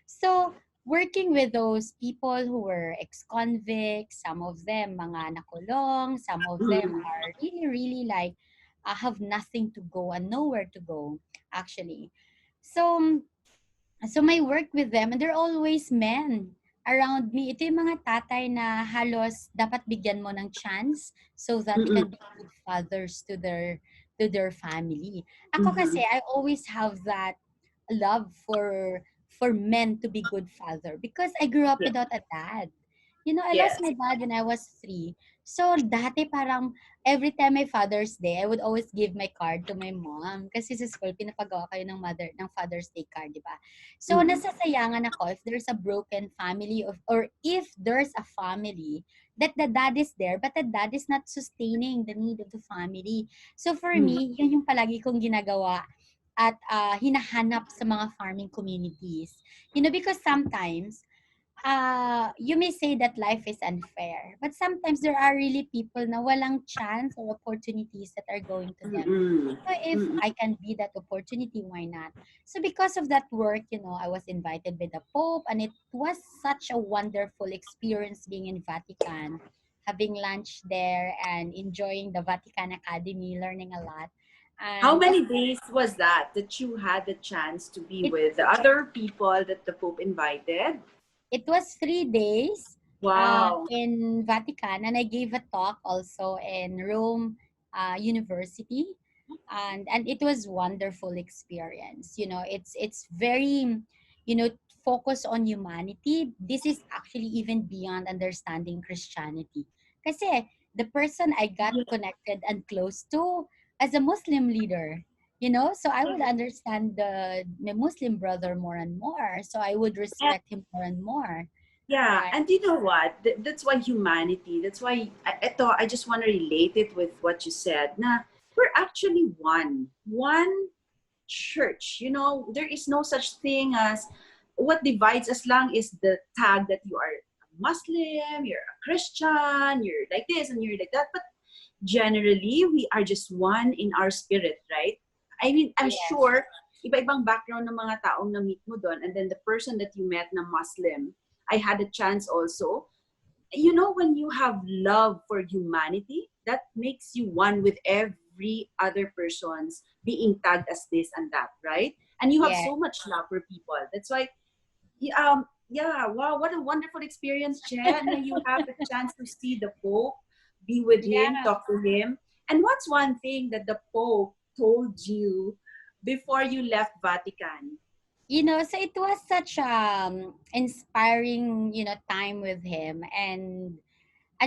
So working with those people who were ex-convicts, some of them mga nakulong, some of them Mm. are really, really like have nothing to go and nowhere to go, actually. So, so my work with them, and they're always men around me. Ito yung mga tatay na halos dapat bigyan mo ng chance so that they Mm-mm. can be good fathers to their family. Ako Mm-hmm. kasi, I always have that love for men to be good father because I grew up Yeah. without a dad. You know, I lost Yes. my dad when I was 3. So, dati parang every time my Father's Day, I would always give my card to my mom. Kasi sa school, pinapagawa kayo ng Father's Day card, di ba? So, Mm-mm. nasasayangan ako if there's a broken family or if there's a family that the dad is there but the dad is not sustaining the need of the family. So, for Mm. me, yun yung palagi kong ginagawa at hinahanap sa mga farming communities. You know, because sometimes, you may say that life is unfair, but sometimes there are really people na walang chance or opportunities that are going to them. Mm-mm. So if Mm-mm. I can be that opportunity, why not? So because of that work, you know, I was invited by the Pope, and it was such a wonderful experience being in Vatican, having lunch there and enjoying the Vatican Academy, learning a lot. How And of many days was that you had the chance to be it with the other people that the Pope invited? It was 3 days Wow. in Vatican, and I gave a talk also in Rome University, and it was wonderful experience. You know, it's very, you know, focused on humanity. This is actually even beyond understanding Christianity. Kasi the person I got connected and close to as a Muslim leader, you know, so I would understand my Muslim brother more and more, so I would And respect him more and more, yeah, right? and you know what? That's why humanity. That's why I just want to relate it with what you said. Na we're actually one church. You know, there is no such thing as what divides us lang is the tag that you are a Muslim, you're a Christian, you're like this and you're like that. But generally, we are just one in our spirit, right? I mean, I'm Yes, sure iba-ibang background ng mga taong na-meet mo doon, and then the person that you met na Muslim, I had a chance also. You know, when you have love for humanity, that makes you one with every other person's being tagged as this and that, right? And you have yes, so much love for people. That's why, yeah, wow, what a wonderful experience, Jen. You have the chance to see the Pope, be with him, yeah. talk to him. And what's one thing that the Pope told you before you left Vatican? You know, so it was such inspiring, you know, time with him, and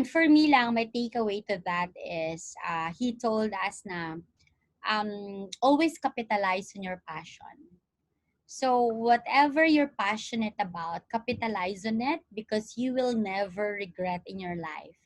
for me lang, my takeaway to that is he told us na always capitalize on your passion. So whatever you're passionate about, capitalize on it because you will never regret in your life.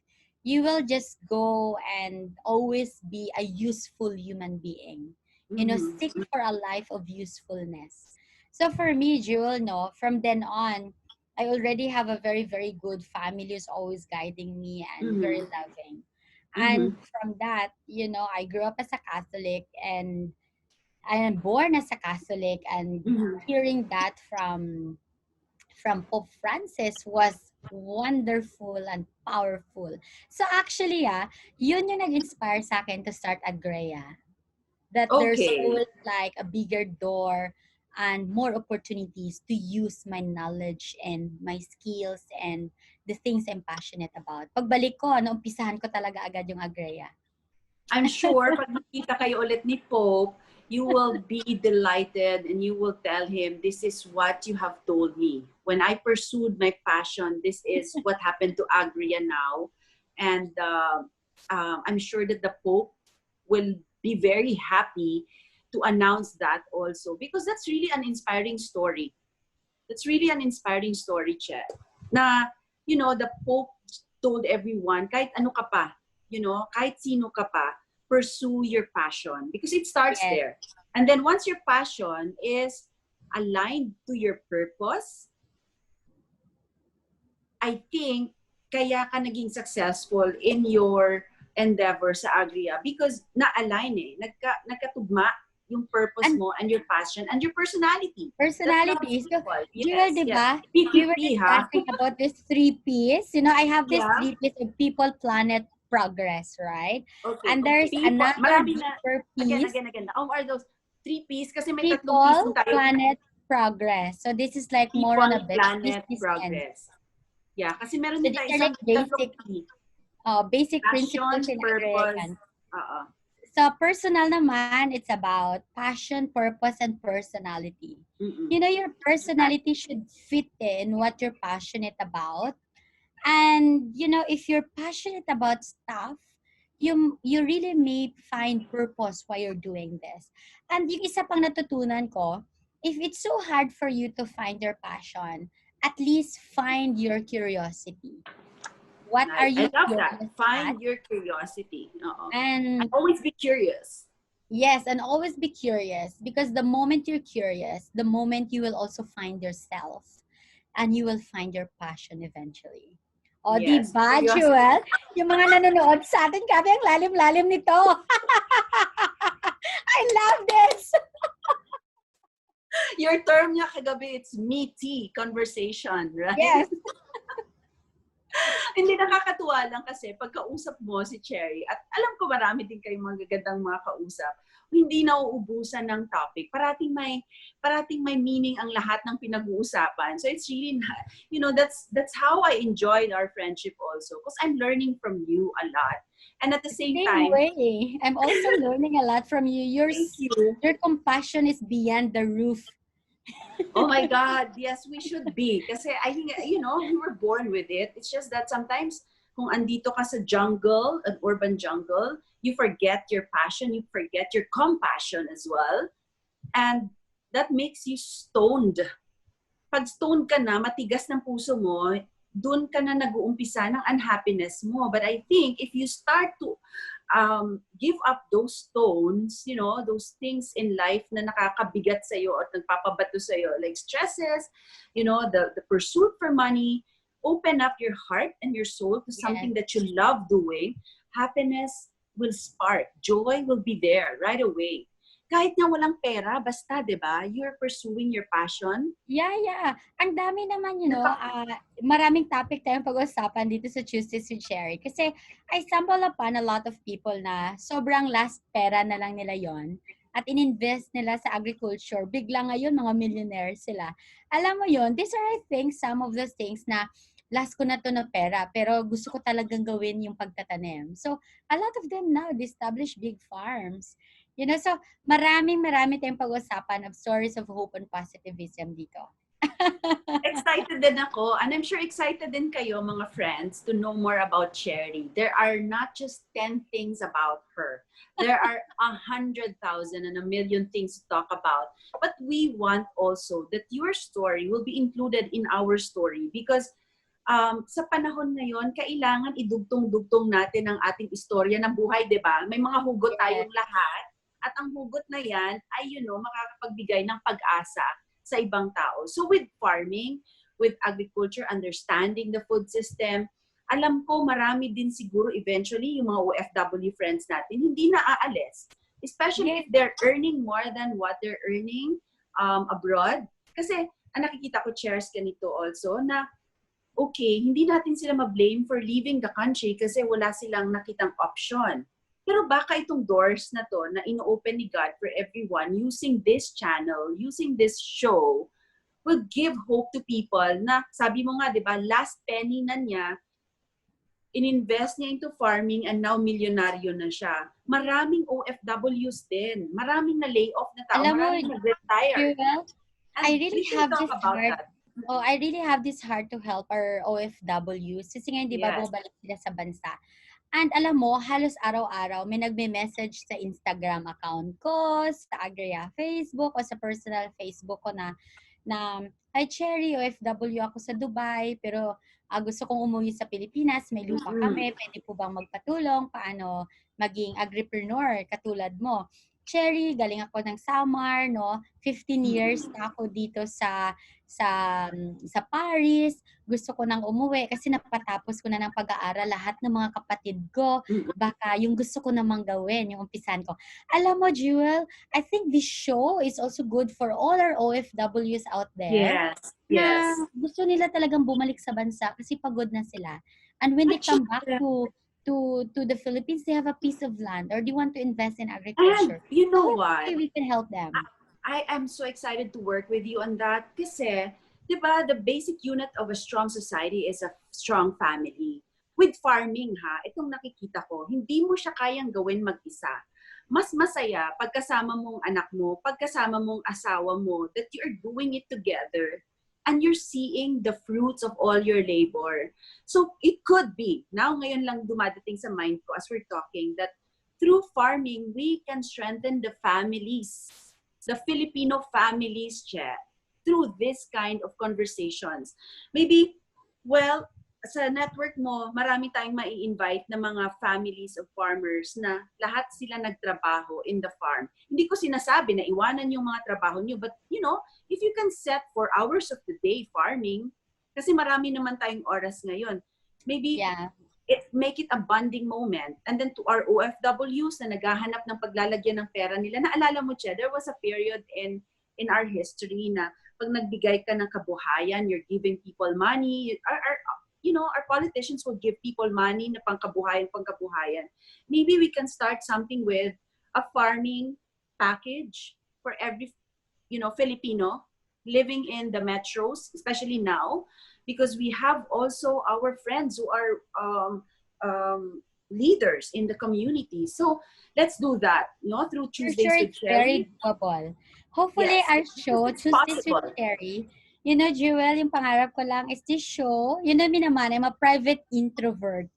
You will just go and always be a useful human being. You know, seek Mm-hmm. for a life of usefulness. So for me, Jewel, no, from then on, I already have a very, very good family who's always guiding me and very Mm-hmm. loving. Mm-hmm. And from that, you know, I grew up as a Catholic, and I am born as a Catholic, and Mm-hmm. hearing that from Pope Francis was wonderful and powerful. So actually, yun yung nag-inspire sa akin to start Agrea. That there's Okay. always like a bigger door and more opportunities to use my knowledge and my skills and the things I'm passionate about. Pagbalik ko, naumpisahan ko talaga agad yung Agrea. I'm sure pag nakita kayo ulit ni Pope, you will be delighted and you will tell him, this is what you have told me. When I pursued my passion, this is what happened to Agria now. And I'm sure that the Pope will be very happy to announce that also because that's really an inspiring story. That's really an inspiring story, Che. Na, you know, the Pope told everyone, kahit ano ka pa, you know, kahit sino ka pa, pursue your passion because it starts Yes, there. And then once your passion is aligned to your purpose, I think kaya ka naging successful in your endeavor sa Agria because na-align eh, nagkatugma yung purpose mo and your passion and your personality. Personality. So, Jewel, Yes, di yes. ba? We were PPP, ha? discussing about this 3 Ps. You know, I have this Yeah. 3 Ps of people, planet, progress, right? Okay. And there's People, another marami na, deeper piece. again. Are those 3 Ps? Kasi may 3 Ps People, din tayo. planet, progress. So this is like more on a People, planet, business progress. Yeah, kasi meron So din tayo these are isang like basic, P. basic Passion, principles in purpose. agreean. So personal naman, it's about passion, purpose, and personality. You know, your personality should fit in what you're passionate about. And, you know, if you're passionate about stuff, you really may find purpose why you're doing this. And yung isa pang natutunan ko, if it's so hard for you to find your passion, at least find your curiosity. What are you I love curious that. Find at? your curiosity. And always be curious. yes, and always be curious, because the moment you're curious, the moment you will also find yourself and you will find your passion eventually. O, Yes, di ba, curiosity. Jewel? Yung mga nanonood sa atin, grabe ang lalim-lalim nito. I love this! Your term niya kagabi, it's meaty conversation, right? Yes. Hindi, nakakatuwa lang kasi pagkausap mo si Cherrie, at alam ko marami din kayong magagandang mga kausap, hindi nauubusan ng topic. Parating may meaning ang lahat ng pinag-uusapan. So it's really, that's how I enjoyed our friendship also, because I'm learning from you a lot. And at the same time, way. I'm also learning a lot from you. thank you. Your compassion is beyond the roof. Oh my God, yes, we should be. Kasi I think, we were born with it. It's just that sometimes, kung andito ka sa jungle, an urban jungle, you forget your passion, you forget your compassion as well. And that makes you stoned. Pag stoned ka na, matigas ng puso mo, dun ka na nag-uumpisa ng unhappiness mo. But I think if you start to give up those stones, those things in life na nakakabigat sa'yo at nagpapabato sa'yo, like stresses, the pursuit for money, open up your heart and your soul to something that you love doing, happiness will spark. Joy will be there right away. Kahit na walang pera, basta, di ba? You're pursuing your passion. Yeah. Ang dami naman, maraming topic tayong pag-usapan dito sa Tuesdays with Cherrie. Kasi I stumble upon a lot of people na sobrang last pera na lang nila yon at ininvest nila sa agriculture. Bigla ngayon, mga millionaires sila. Alam mo yon, these are, I think, some of the things na last ko na to na pera, pero gusto ko talagang gawin yung pagtatanim. So, a lot of them now, they establish big farms. So marami tayong pag-usapan of stories of hope and positivism dito. Excited din ako, and I'm sure excited din kayo, mga friends, to know more about Cherrie. There are not just 10 things about her. There are 100,000 and a million things to talk about. But we want also that your story will be included in our story, because sa panahon ngayon, kailangan idugtong-dugtong natin ang ating istorya ng buhay, di ba? May mga hugot tayong lahat. At ang hugot na yan ay, makakapagbigay ng pag-asa sa ibang tao. So with farming, with agriculture, understanding the food system, alam ko marami din siguro eventually yung mga OFW friends natin hindi na aalis. Especially if they're earning more than what they're earning abroad. Kasi ang nakikita ko, Chairs, ganito also, na okay, hindi natin sila ma-blame for leaving the country kasi wala silang nakitang option. Pero baka itong doors na to na ino-open ni God for everyone using this channel, using this show, will give hope to people na sabi mo nga, di ba, last penny na niya, ininvest niya into farming and now milyonaryo na siya. Maraming OFWs din. Maraming na-layoff na tao. Maraming nag-retire. I really have this heart to help our OFWs. Kasi ngayon, di ba, bumalik sila sa bansa. And alam mo, halos araw-araw may nagme-message sa Instagram account ko, sa Agria Facebook, o sa personal Facebook ko na hi Cherrie, OFW ako sa Dubai, pero gusto kong umuwi sa Pilipinas, may lupa kami, pwede po bang magpatulong, paano maging agripreneur katulad mo. Cherrie, galing ako ng Samar, no? 15 years Mm-mm. na ako dito sa sa Paris. Gusto ko nang umuwi kasi napatapos ko na ng pag-aaral lahat ng mga kapatid ko. Mm-mm. Baka yung gusto ko namang gawin, yung umpisan ko. Alam mo, Jewel, I think this show is also good for all our OFWs out there Yes, na yes. gusto nila talagang bumalik sa bansa kasi pagod na sila. And when they At come back syempre, to the Philippines, they have a piece of land or they want to invest in and agriculture. you So know what? hopefully we can help them. I am so excited to work with you on that kasi, di ba, the basic unit of a strong society is a strong family. With farming, ha, itong nakikita ko, hindi mo siya kayang gawin mag-isa. Mas masaya pagkasama mong anak mo, pagkasama mong asawa mo, that you're doing it together and you're seeing the fruits of all your labor. So it could be, now ngayon lang dumadating sa mind ko as we're talking, that through farming, we can strengthen the families, the Filipino families, Che, through this kind of conversations. Maybe, well, sa network mo, marami tayong mai-invite na mga families of farmers na lahat sila nagtrabaho in the farm. Hindi ko sinasabi na iwanan yung mga trabaho nyo, but you know, if you can set 4 hours of the day farming, kasi marami naman tayong oras ngayon, maybe Yeah. make it a bonding moment. And then to our OFWs na naghahanap ng paglalagyan ng pera nila, naalala mo, Che, there was a period in our history na pag nagbigay ka ng kabuhayan, you're giving people money. You know, our politicians would give people money na pangkabuhayan. Maybe we can start something with a farming package for every, you know, Filipino living in the metros, especially now, because we have also our friends who are leaders in the community. So let's do that, no? Through For Tuesdays sure, with it's very Cherrie. doable. Hopefully, Yes, our because show, it's Tuesdays with possible. Cherrie, you know, Jewel, yung pangarap ko lang is this show, you know me naman, I'm a private introvert.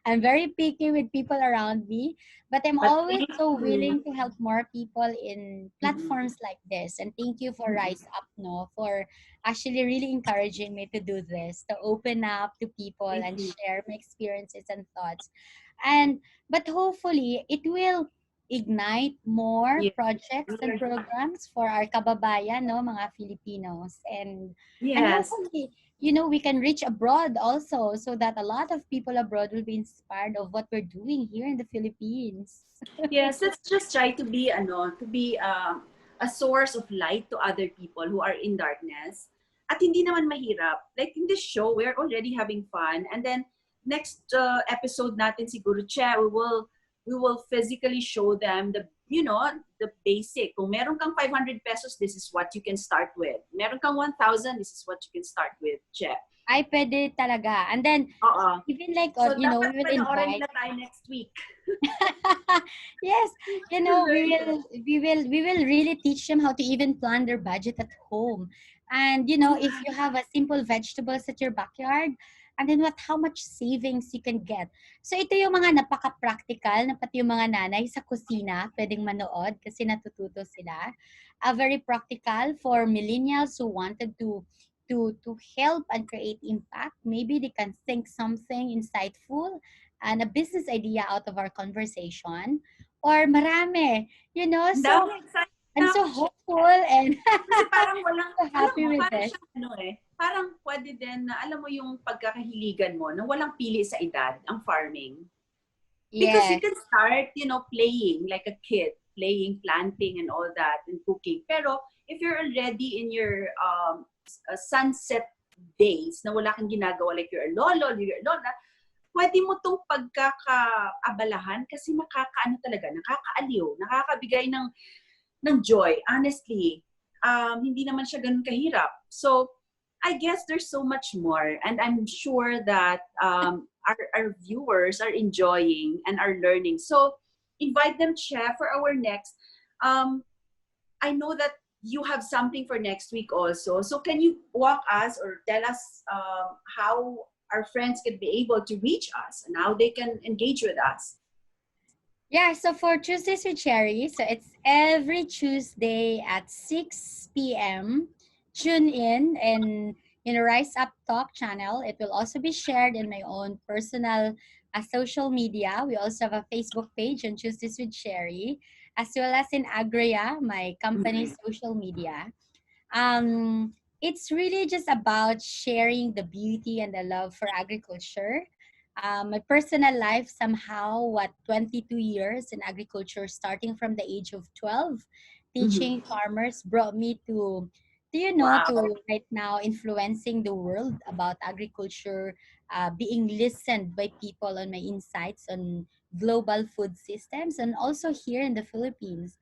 I'm very picky with people around me, but I'm But always so willing to help more people in mm-mm, platforms like this. And thank you for mm-mm, Rise Up, no, for actually really encouraging me to do this, to open up to people thank and you. share my experiences and thoughts. And but hopefully it will ignite more Yes, projects and programs for our kababayan, no, mga Filipinos. And yes, hopefully, you know, we can reach abroad also so that a lot of people abroad will be inspired of what we're doing here in the Philippines. yes. Let's just try to be, to be a source of light to other people who are in darkness. At hindi naman mahirap. Like in this show, we're already having fun. And then next episode natin siguro, Che, we will physically show them the, you know, the basic. Kung meron kang 500 pesos, this is what you can start with. Meron kang 1,000, this is what you can start with, Che. Ay, pwede talaga. And then, Oo. even like, So you know, we dapat will panoorin invite nila tayo next week. yes, you To know, learn it. we will really teach them how to even plan their budget at home. And you know, if you have a simple vegetables at your backyard, and then how much savings you can get. So ito yung mga napaka-practical na pati yung mga nanay sa kusina pwedeng manood kasi natututo sila. Very practical for millennials who wanted to help and create impact. Maybe they can think something insightful and a business idea out of our conversation. Or marami, you know, Ang so dami, excited I'm na so ako, Che. hopeful and Kasi parang walang, so alam happy mo, with parang this. siyang parang pwede din na, alam mo yung pagkakahiligan mo na walang pili sa edad, ang farming. Because you Yes. can start, you know, playing like a kid, playing, planting and all that, and cooking. Pero if you're already in your sunset days na wala kang ginagawa, like you're a lolo, you're a lola, pwede mo tong pagkakaabalahan kasi nakakaano talaga, nakakaaliw, nakakabigay ng joy. Honestly, hindi naman siya ganun kahirap. So, I guess there's so much more, and I'm sure that our viewers are enjoying and are learning. So, invite them, Chef, for our next. I know that you have something for next week also. So, can you walk us or tell us how our friends can be able to reach us and how they can engage with us? Yeah, so for Tuesdays with Cherrie, so it's every Tuesday at 6 p.m. Tune in and in the Rise Up Talk channel. It will also be shared in my own personal social media. We also have a Facebook page on Tuesdays with Cherrie. as well as in Agria, my company's social media. It's really just about sharing the beauty and the love for agriculture. My personal life, somehow, 22 years in agriculture, starting from the age of 12, Mhm. teaching farmers, brought me Wow. to right now influencing the world about agriculture, being listened by people on my insights on global food systems, and also here in the Philippines.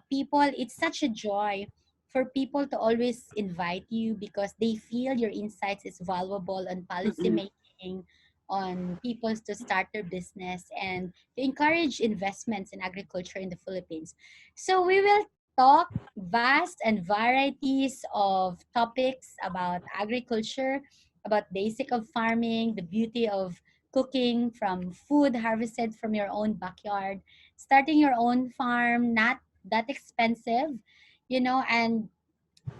It's such a joy for people to always invite you because they feel your insights is valuable on policy Mm-mm. making, on people to start their business, and to encourage investments in agriculture in the Philippines. So we will talk vast and varieties of topics about agriculture, about basic of farming, the beauty of cooking from food harvested from your own backyard, starting your own farm, not that expensive, and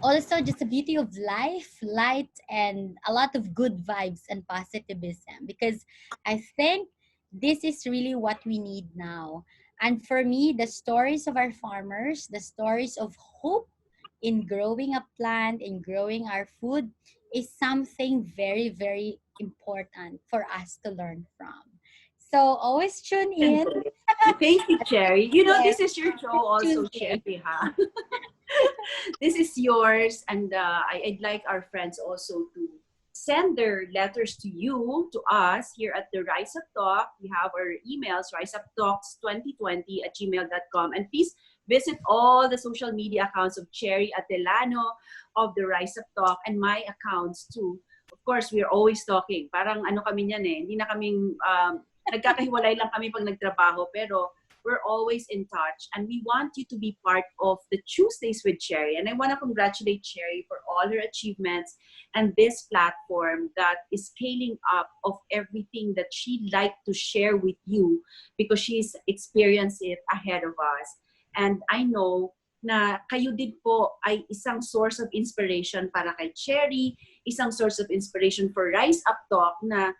also just the beauty of life, light, and a lot of good vibes and positivism, because I think this is really what we need now. And for me, the stories of our farmers, the stories of hope in growing a plant, in growing our food, is something very, very important for us to learn from. So always tune in. Thank you, Cherry. You know, Yes, this is your show this also, Tuesday. Cherry, huh? This is yours, and I'd like our friends also to send their letters to you, to us here at the Rise Up Talk. We have our emails, riseuptalks2020@gmail.com. And please visit all the social media accounts of Cherry Atilano, of the Rise Up Talk, and my accounts too. Of course, we're always talking. Parang ano kami niyan eh, hindi na kaming, nagkakahiwalay lang kami pag nagtrabaho, pero we're always in touch, and we want you to be part of the Tuesdays with Cherry. And I want to congratulate Cherry for all her achievements and this platform that is scaling up of everything that she'd like to share with you, because she's experienced it ahead of us. And I know na kayo din po ay isang source of inspiration para kay Cherry, isang source of inspiration for Rise Up Talk, na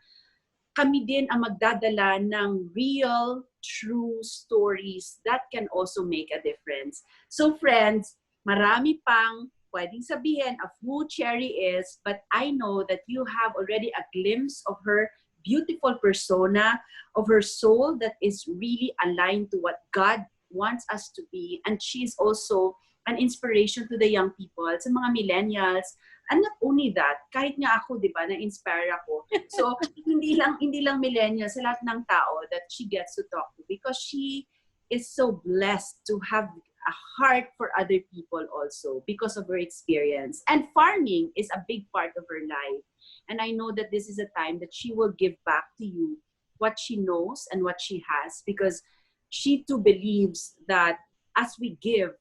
kami din ang magdadala ng real, true stories that can also make a difference. So friends, marami pang pwedeng sabihin of who Cherry is, but I know that you have already a glimpse of her beautiful persona, of her soul that is really aligned to what God wants us to be. And she's also an inspiration to the young people, sa mga millennials. And not only that, kahit nga ako, di ba, na-inspire ako. So, hindi lang millennials, sa lahat ng tao that she gets to talk to, because she is so blessed to have a heart for other people also because of her experience. And farming is a big part of her life. And I know that this is a time that she will give back to you what she knows and what she has, because she too believes that as we give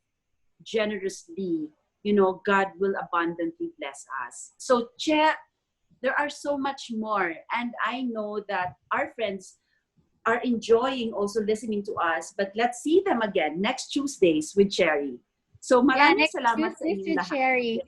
generously, God will abundantly bless us. So, Che, there are so much more. And I know that our friends are enjoying also listening to us. But let's see them again next Tuesdays with Cherry. So Yeah, maraming next salamat sa Tuesday inyong to lahat. Cherry.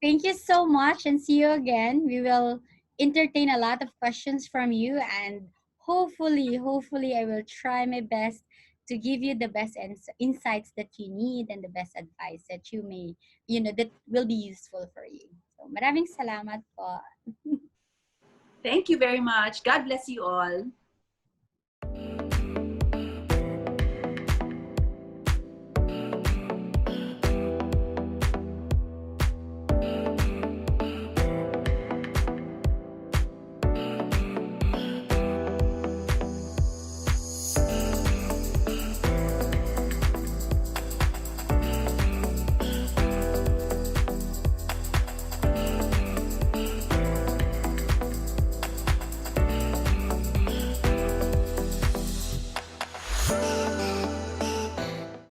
Thank you so much and see you again. We will entertain a lot of questions from you, and hopefully I will try my best to give you the best insights that you need and the best advice that that will be useful for you. So maraming salamat po. Thank you very much. God bless you all.